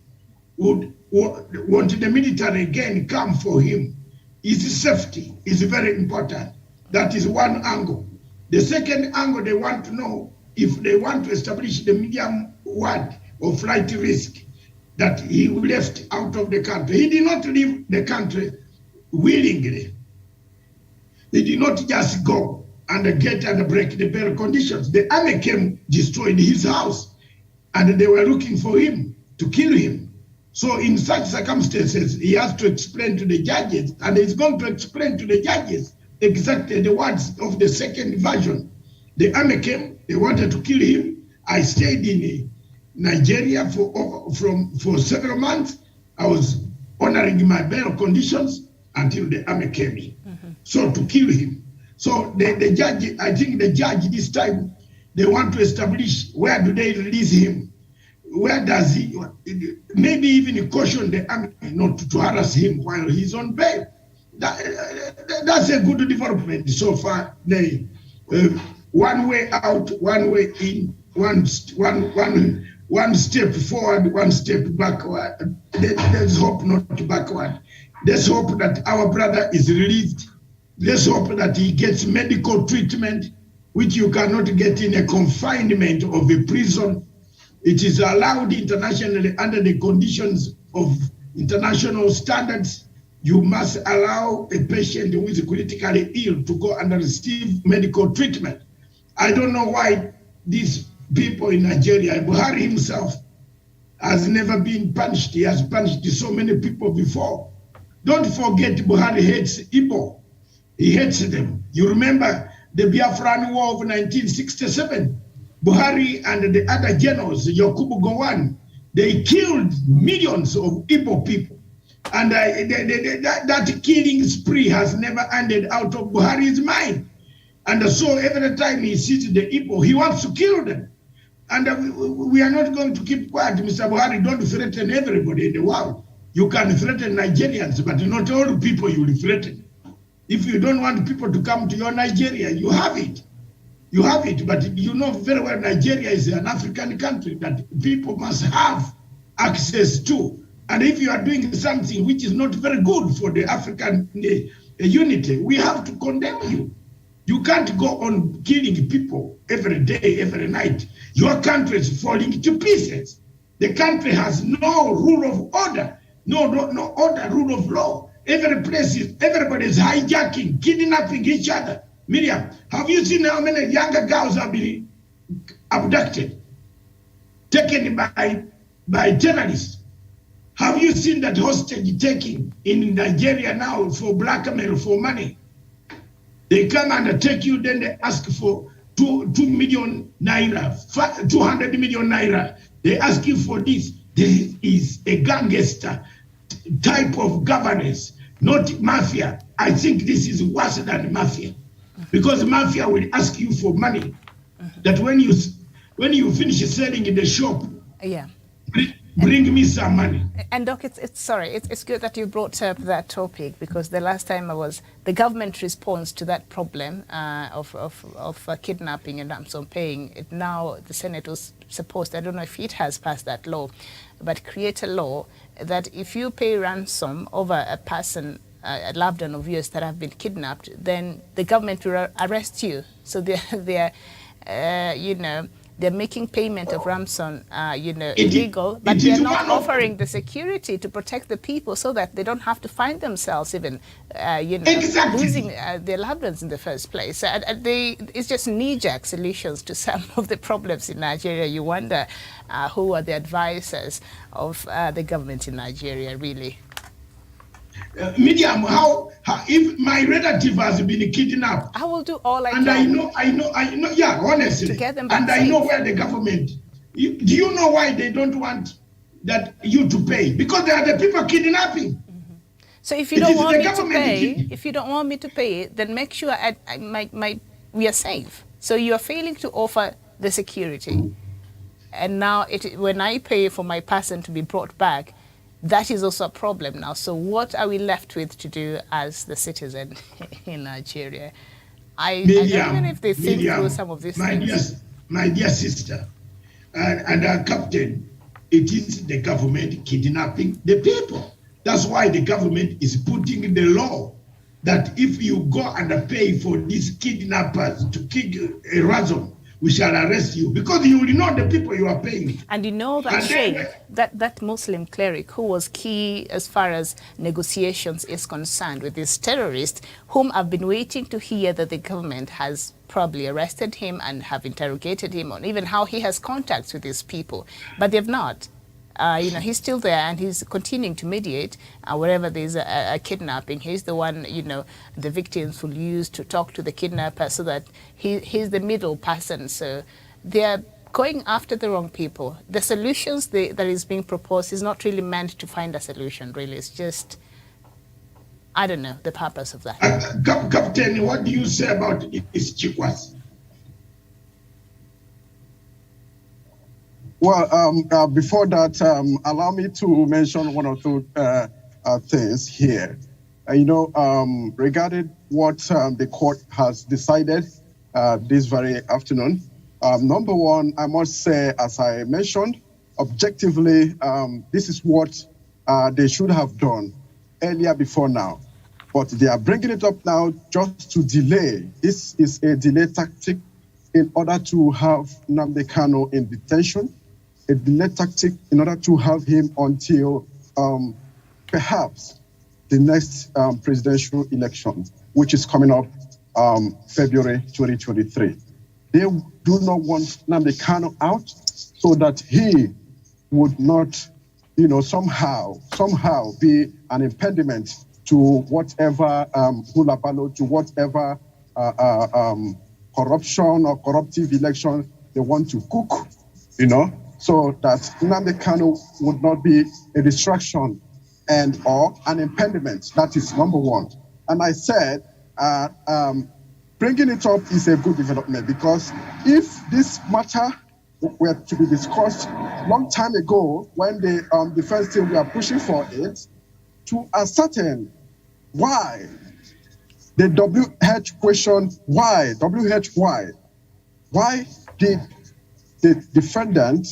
would the military again come for him? His safety is very important. That is one angle. The second angle, they want to know if they want to establish the medium word of flight risk, that he left out of the country. He did not leave the country willingly. He did not just go and get and break the bail conditions. The army came, destroyed his house, and they were looking for him to kill him. So in such circumstances, he has to explain to the judges, and he's going to explain to the judges exactly the words of the second version. The army came, they wanted to kill him. I stayed in Nigeria for several months. I was honoring my bail conditions until the army came in. So to kill him. So the judge, I think the judge this time, they want to establish where do they release him? Where does he, maybe even caution the army not to harass him while he's on bail. That's a good development so far. They, one way out, one way in, one step forward, one step backward. Let's hope not backward. Let's hope that our brother is released. Let's hope that he gets medical treatment, which you cannot get in a confinement of a prison. It is allowed internationally under the conditions of international standards. You must allow a patient who is critically ill to go and receive medical treatment. I don't know why these people in Nigeria, Buhari himself has never been punished. He has punished so many people before. Don't forget Buhari hates Igbo. He hates them. You remember the Biafran War of 1967? Buhari and the other generals, Yakubu Gowon, they killed millions of Igbo people. And that killing spree has never ended out of Buhari's mind. And so every time he sees the Igbo, he wants to kill them. And we are not going to keep quiet. Mr. Buhari, don't threaten everybody in the world. You can threaten Nigerians, but not all the people you will threaten. If you don't want people to come to your Nigeria, you have it. You have it, but you know very well Nigeria is an African country that people must have access to. And if you are doing something which is not very good for the African unity, we have to condemn you. You can't go on killing people every day, every night. Your country is falling to pieces. The country has no rule of order, no order, rule of law. Everybody is hijacking, kidnapping each other. Miriam, have you seen how many younger girls have been abducted, taken by terrorists? Have you seen that hostage taking in Nigeria now for blackmail, for money? They come and take you, then they ask for 2 million naira, 200 million naira. They ask you for this. This is a gangster type of governance, not mafia. I think this is worse than mafia, because mafia will ask you for money. That when you finish selling in the shop, yeah, bring me some money. And Doc, it's good that you brought up that topic, because the last time the government response to that problem of kidnapping and ransom paying. Now the Senate was supposed, I don't know if it has passed that law, but create a law that if you pay ransom over a person, a loved one of yours that have been kidnapped, then the government will arrest you. So they're making payment of ransom, illegal, but they're not offering the security to protect the people so that they don't have to find themselves even, Exactly. losing their loved ones in the first place. It's just knee-jerk solutions to some of the problems in Nigeria. You wonder who are the advisors of the government in Nigeria, really. Miriam, how if my relative has been kidnapped, I will do all I and can. I know, yeah, honestly, to get them back and I safe. know where the government. Do you know why they don't want that you to pay? Because they are the people kidnapping. So if you don't want me to pay, if you don't want me to pay it, then make sure we are safe. So you are failing to offer the security, and now when I pay for my person to be brought back, that is also a problem now. So what are we left with to do as the citizen in Nigeria? I don't know if they think through some of these things. My dear sister, and Captain, it is the government kidnapping the people. That's why the government is putting the law that if you go and pay for these kidnappers to kill a ransom, we shall arrest you, because you will know the people you are paying. And you know that Sheikh, that Muslim cleric who was key as far as negotiations is concerned with this terrorist, whom I've been waiting to hear that the government has probably arrested him and have interrogated him on even how he has contacts with these people, but they've not. You know, he's still there and he's continuing to mediate wherever there's a kidnapping. He's the one, you know, the victims will use to talk to the kidnapper, so that he's the middle person. So they're going after the wrong people. The solutions that is being proposed is not really meant to find a solution, really. It's just, I don't know, the purpose of that. Captain, what do you say about these Chikwas? Well, before that, allow me to mention one or two things here. Regarding what the court has decided this very afternoon. Number one, I must say, as I mentioned, objectively, this is what they should have done earlier before now. But they are bringing it up now just to delay. This is a delay tactic in order to have Nnamdi Kanu in detention. A delay tactic in order to have him until perhaps the next presidential election, which is coming up February 2023. They do not want Nnamdi Kanu out so that he would not, somehow be an impediment to whatever hulabalo, to whatever corruption or corruptive election they want to cook, so that Nnamdi Kanu would not be a distraction and or an impediment. That is number one. And I said, bringing it up is a good development, because if this matter were to be discussed long time ago when the defense team were pushing for it, to ascertain why the WH question, why did the defendant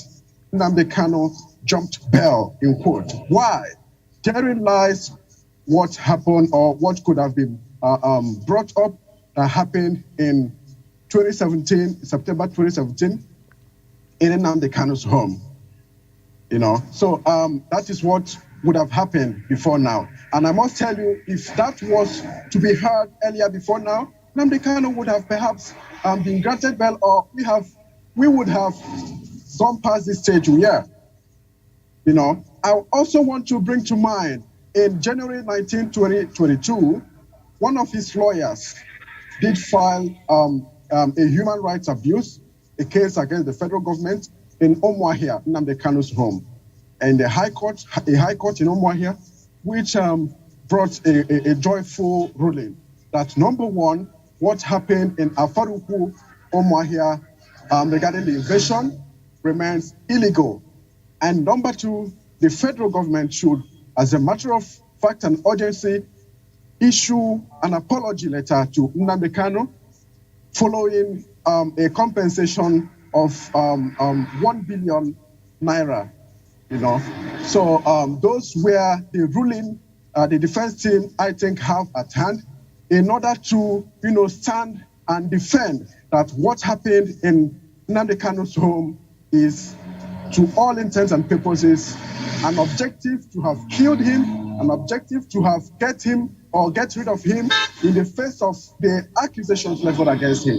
Nnamdi Kanu jumped bail, in quote? Why? Therein lies what happened, or what could have been brought up that happened in 2017, September 2017, in Nnamdi Kanu's home. So that is what would have happened before now. And I must tell you, if that was to be heard earlier before now, Nnamdi Kanu would have perhaps been granted bail, or we would have gone past this stage we are. I also want to bring to mind, in January 19, 2022, one of his lawyers did file a human rights abuse, a case against the federal government in Umuahia, Nnamdi Kanu's home. And a high court in Umuahia, which brought a joyful ruling that, number one, what happened in Afaruku, Umuahia, regarding the invasion remains illegal. And number two, the federal government should, as a matter of fact and urgency, issue an apology letter to Nnamdi Kanu following a compensation of 1 billion naira. So those were the ruling the defense team, I think, have at hand in order to, stand and defend that what happened in Nnamdi Kanu's home is, to all intents and purposes, an objective to have killed him, an objective to have get rid of him in the face of the accusations leveled against him.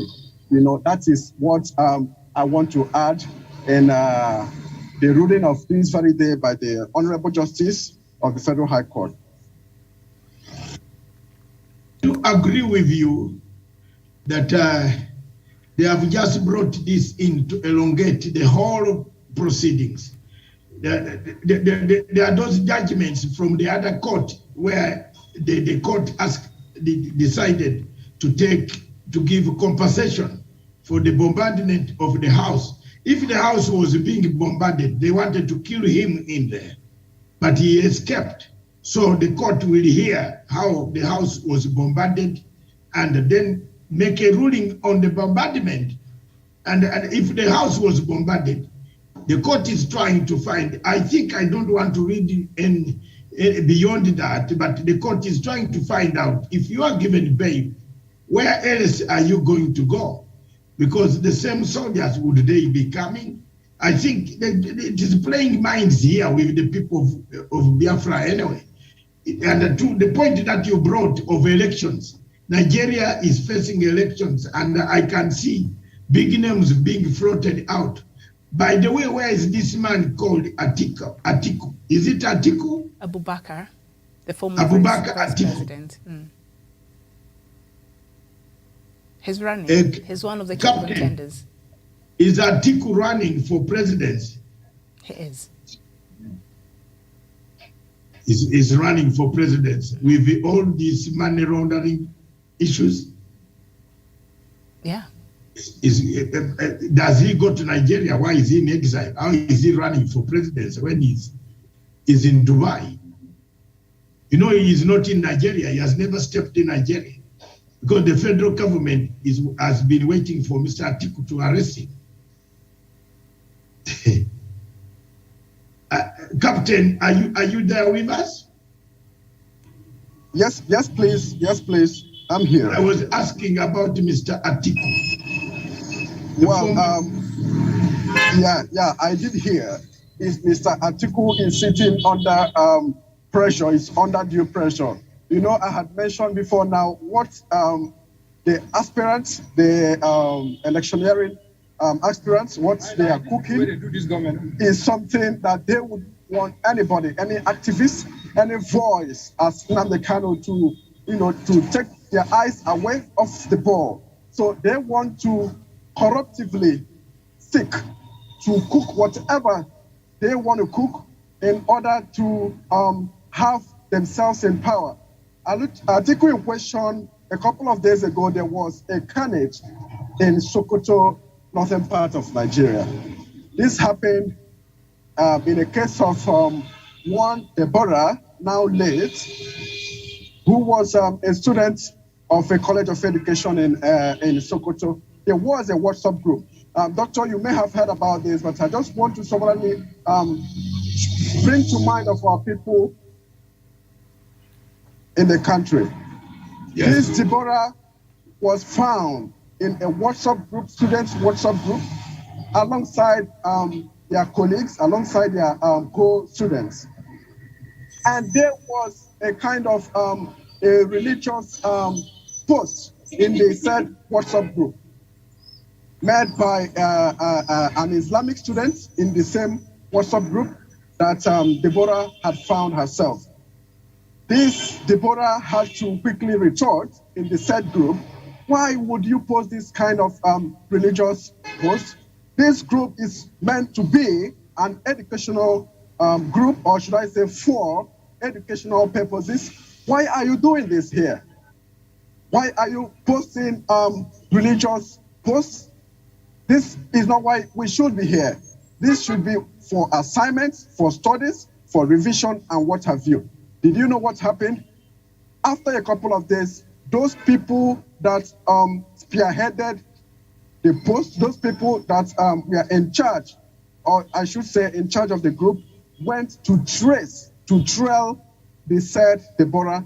That is what I want to add in the ruling of this very day by the Honorable Justice of the Federal High Court. To agree with you that they have just brought this in to elongate the whole proceedings. There are those judgments from the other court where the court decided to give compensation for the bombardment of the house. If the house was being bombarded, they wanted to kill him in there, but he escaped. So the court will hear how the house was bombarded and then make a ruling on the bombardment. And if the house was bombarded, The court is trying to find, I think I don't want to read beyond that, but the court is trying to find out if you are given bail, where else are you going to go? Because the same soldiers, would they be coming? I think it is playing minds here with the people of Biafra anyway. And to the point that you brought of elections, Nigeria is facing elections, and I can see big names being floated out. By the way, where is this man called Atiku? Atiku. Is it Atiku? Abubakar, the former Abubakar vice Atiku. president. He's running. He's one of the key contenders. Is Atiku running for presidency? He is. Is running for presidency with all these money laundering issues? Yeah. Does he go to Nigeria? Why is he in exile? How is he running for presidency when he's in Dubai? You know, he is not in Nigeria. He has never stepped in Nigeria because the federal government has been waiting for Mr. Atiku to arrest him. Captain, are you there with us? Yes, please. Yes, please. I'm here. I was asking about Mr. Atiku. Well, yeah, I did hear. Mr. Atiku is sitting under pressure. It's under due pressure. You know, I had mentioned before now what the aspirants, the electioneering aspirants, what they are cooking is something that they would want anybody, any activist, any voice, as Nnamdi Kanu to take their eyes away off the ball. So they want to corruptively seek to cook whatever they want to cook in order to have themselves in power. Article in question, a couple of days ago, there was a carnage in Sokoto, northern part of Nigeria. This happened in a case of one Deborah, now late, who was a student of a college of education in Sokoto. There was a WhatsApp group. Doctor, you may have heard about this, but I just want to soberly bring to mind of our people in the country. Yes. This Deborah was found in a WhatsApp group, students' WhatsApp group, alongside their colleagues, alongside their co-students. And there was a kind of a religious post in the said WhatsApp group made by an Islamic student in the same WhatsApp group that Deborah had found herself. This Deborah had to quickly retort in the said group, why would you post this kind of religious post? This group is meant to be an educational group, or should I say for educational purposes. Why are you doing this here? Why are you posting religious posts? This is not why we should be here. This should be for assignments, for studies, for revision, and what have you. Did you know what happened? After a couple of days, those people that spearheaded the post, those people that were in charge, or I should say in charge of the group, went to trail the said Deborah.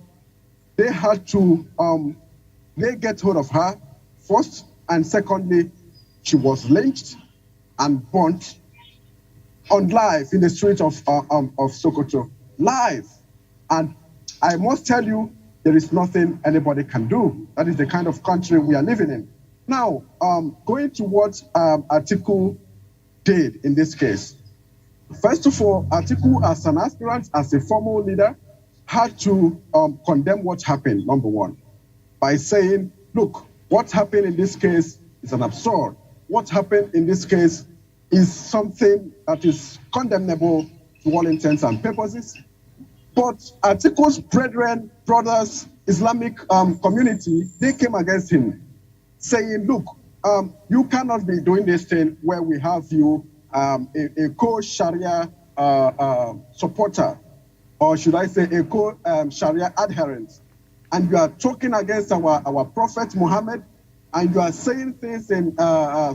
They had to they get hold of her first, and secondly, she was lynched and burnt on live in the streets of Sokoto, live. And I must tell you, there is nothing anybody can do. That is the kind of country we are living in. Now, going to what Atiku did in this case. First of all, Atiku, as an aspirant, as a formal leader, had to condemn what happened, number one, by saying, look, what happened in this case is an absurd. What happened in this case is something that is condemnable to all intents and purposes. But Atiku's brothers, Islamic community, they came against him, saying, look, you cannot be doing this thing where we have you a co-Sharia supporter, or should I say a co-Sharia adherent, and you are talking against our Prophet Muhammad, and you are saying things and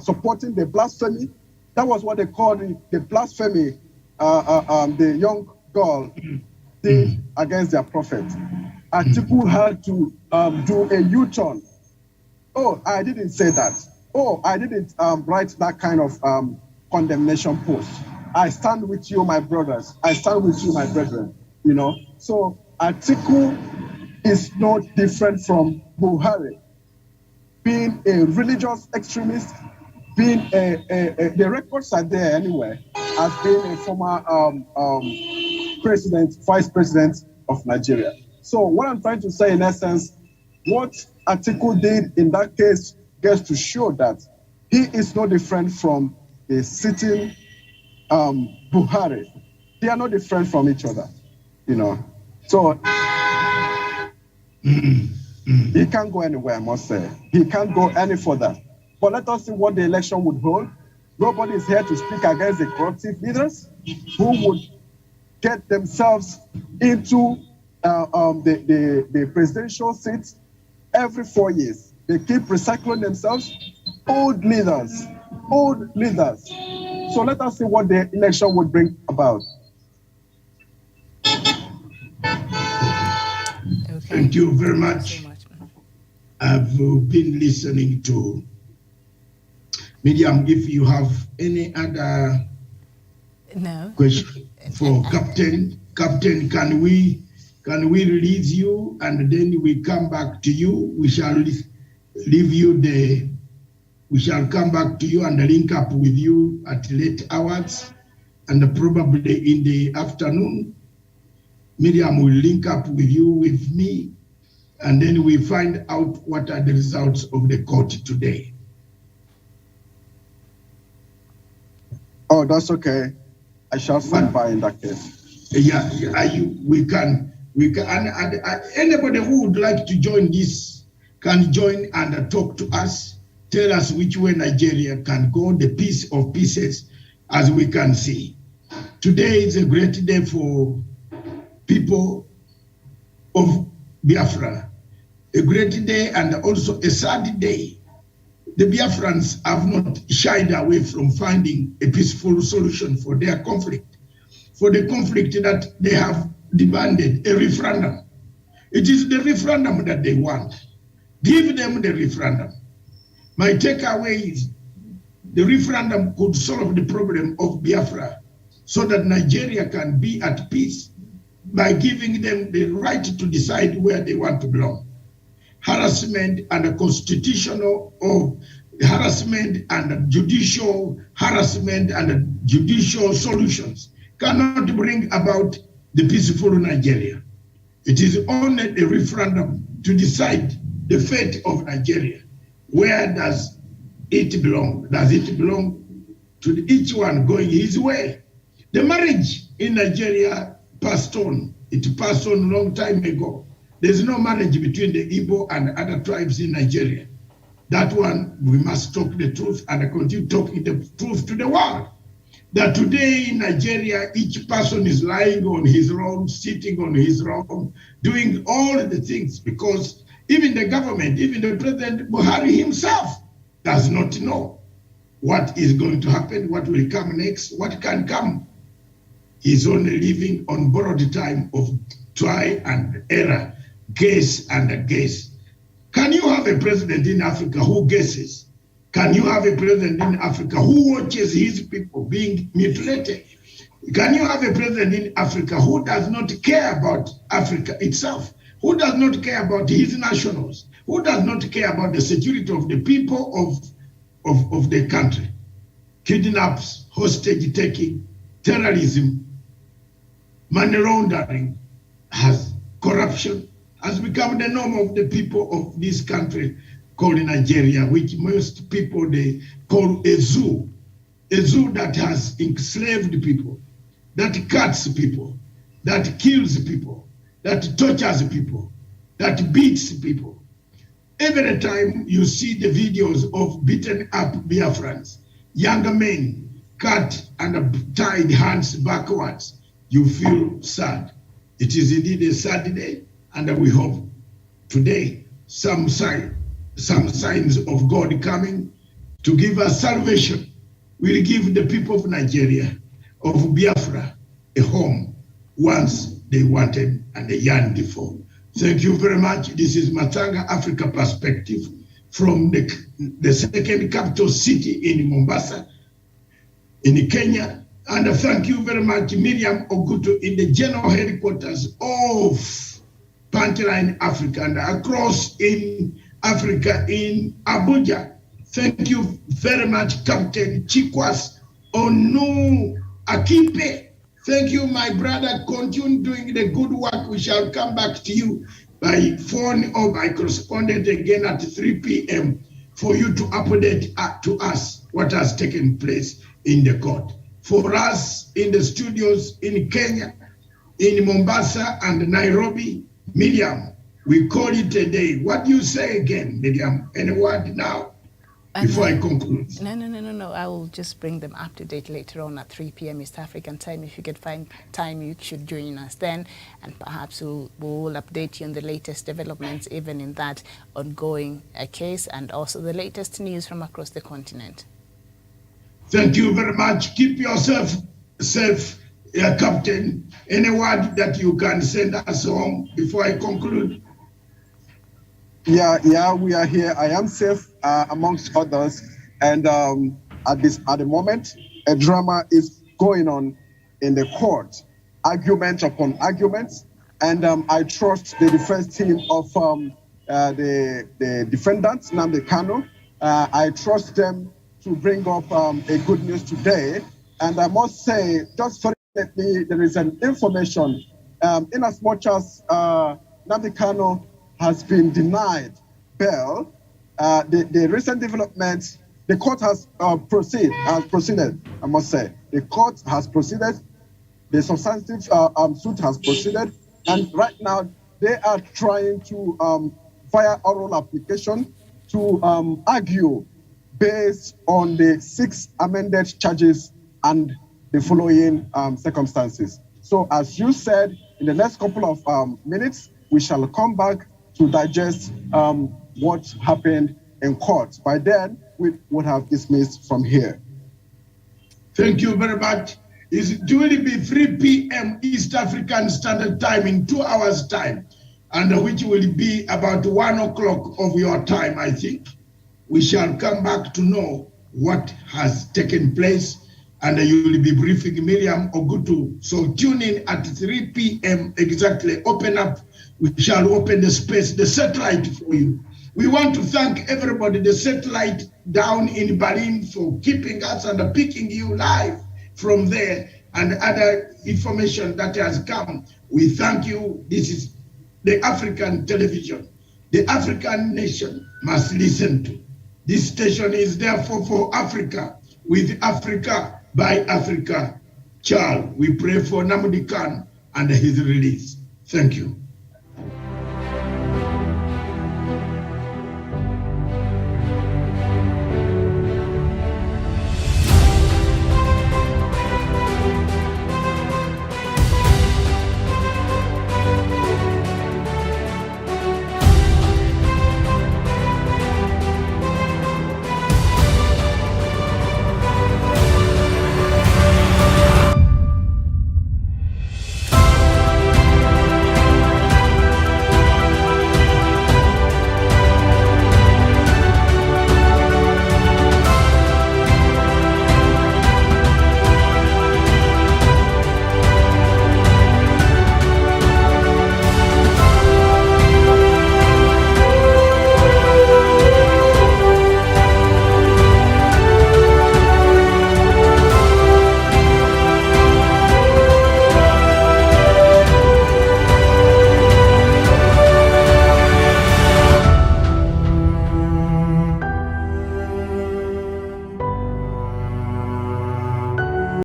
supporting the blasphemy. That was what they called the blasphemy the young girl did against their prophet. Atiku had to do a U-turn. Oh, I didn't say that. Oh, I didn't write that kind of condemnation post. I stand with you, my brothers. I stand with you, my brethren. You know, so Atiku is no different from Buhari, being a religious extremist, being the records are there anyway, as being a former vice president of Nigeria. So what I'm trying to say in essence, what Atiku did in that case gets to show that he is no different from the sitting Buhari. They are no different from each other, you know. So he can't go anywhere, I must say. He can't go any further. But let us see what the election would hold. Nobody is here to speak against the corruptive leaders who would get themselves into the presidential seats every 4 years. They keep recycling themselves. Old leaders. So let us see what the election would bring about. Okay. Thank you very much. Thank you so much. I've been listening to Miriam. If you have any other question for Captain, can we release you and then we come back to you? We shall leave you there. We shall come back to you and link up with you at late hours, and probably in the afternoon, Miriam will link up with you, with me, and then we find out what are the results of the court today. Oh, that's okay. I shall stand by in that case. Yeah, we can, and anybody who would like to join this can join and talk to us. Tell us which way Nigeria can go, the piece of pieces, as we can see. Today is a great day for people of Biafra, a great day and also a sad day. The Biafrans have not shied away from finding a peaceful solution for their conflict, for the conflict that they have demanded, a referendum. It is the referendum that they want. Give them the referendum. My takeaway is the referendum could solve the problem of Biafra so that Nigeria can be at peace by giving them the right to decide where they want to belong. Harassment and constitutional or harassment and judicial harassment and judicial solutions cannot bring about the peaceful Nigeria. It is only the referendum to decide the fate of Nigeria. Where does it belong? Does it belong to each one going his way? The marriage in Nigeria passed on. It passed on a long time ago. There's no marriage between the Igbo and other tribes in Nigeria. That one, we must talk the truth and continue talking the truth to the world. That today in Nigeria, each person is lying on his own, sitting on his own, doing all the things because even the government, even the President Buhari himself does not know what is going to happen, what will come next, what can come. He's only living on borrowed time of try and error, guess and guess. Can you have a president in Africa who guesses? Can you have a president in Africa who watches his people being mutilated? Can you have a president in Africa who does not care about Africa itself? Who does not care about his nationals? Who does not care about the security of the people of the country? Kidnaps, hostage taking, terrorism, money laundering, corruption has become the norm of the people of this country called Nigeria, which most people they call a zoo that has enslaved people, that cuts people, that kills people, that tortures people, that beats people. Every time you see the videos of beaten up Biafrans, younger men cut and tied hands backwards, you feel sad. It is indeed a sad day, and we hope today some signs of God coming to give us salvation will give the people of Nigeria, of Biafra, a home once they wanted and they yearned for. Thank you very much. This is MASTANGA Africa Perspective from the second capital city in Mombasa, in Kenya. And thank you very much, Miriam Ogutu, in the general headquarters of Punchline Africa and across in Africa in Abuja. Thank you very much, Captain Chikwas Onu Akipe. Thank you, my brother. Continue doing the good work. We shall come back to you by phone or by correspondence again at 3 p.m. for you to update to us what has taken place in the court. For us in the studios in Kenya, in Mombasa and Nairobi, Miriam, we call it a day. What do you say again, Miriam? Any word now? Before I conclude. No. I will just bring them up to date later on at 3 p.m. East African time. If you can find time, you should join us then. And perhaps we'll update you on the latest developments, even in that ongoing case, and also the latest news from across the continent. Thank you very much. Keep yourself safe, Captain. Any word that you can send us home before I conclude? Yeah, we are here. I am safe amongst others. And at the moment, a drama is going on in the court, argument upon arguments. And I trust the defense team of the defendant, Nnamdi Kanu. I trust them to bring up a good news today. And I must say, just fortunately, there is an information in as much as Nnamdi Kanu has been denied bail. The recent developments, the court has proceeded, I must say. The court has proceeded, the substantive suit has proceeded, and right now they are trying to, via oral application, to argue based on the 6 amended charges and the following circumstances. So as you said, in the next couple of minutes, we shall come back to digest what happened in court. By then, we would have dismissed from here. Thank you very much. It will be 3 p.m. East African Standard Time in 2 hours' time, and which will be about 1 o'clock of your time, I think. We shall come back to know what has taken place, and you will be briefing Miriam Ogutu. So tune in at 3 p.m. exactly. Open up. We shall open the space, the satellite for you. We want to thank everybody, the satellite down in Berlin, for keeping us and picking you live from there, and other information that has come. We thank you. This is the African television. The African nation must listen to. This station is therefore for Africa, with Africa, by Africa. Charles, we pray for Nnamdi Kanu and his release. Thank you.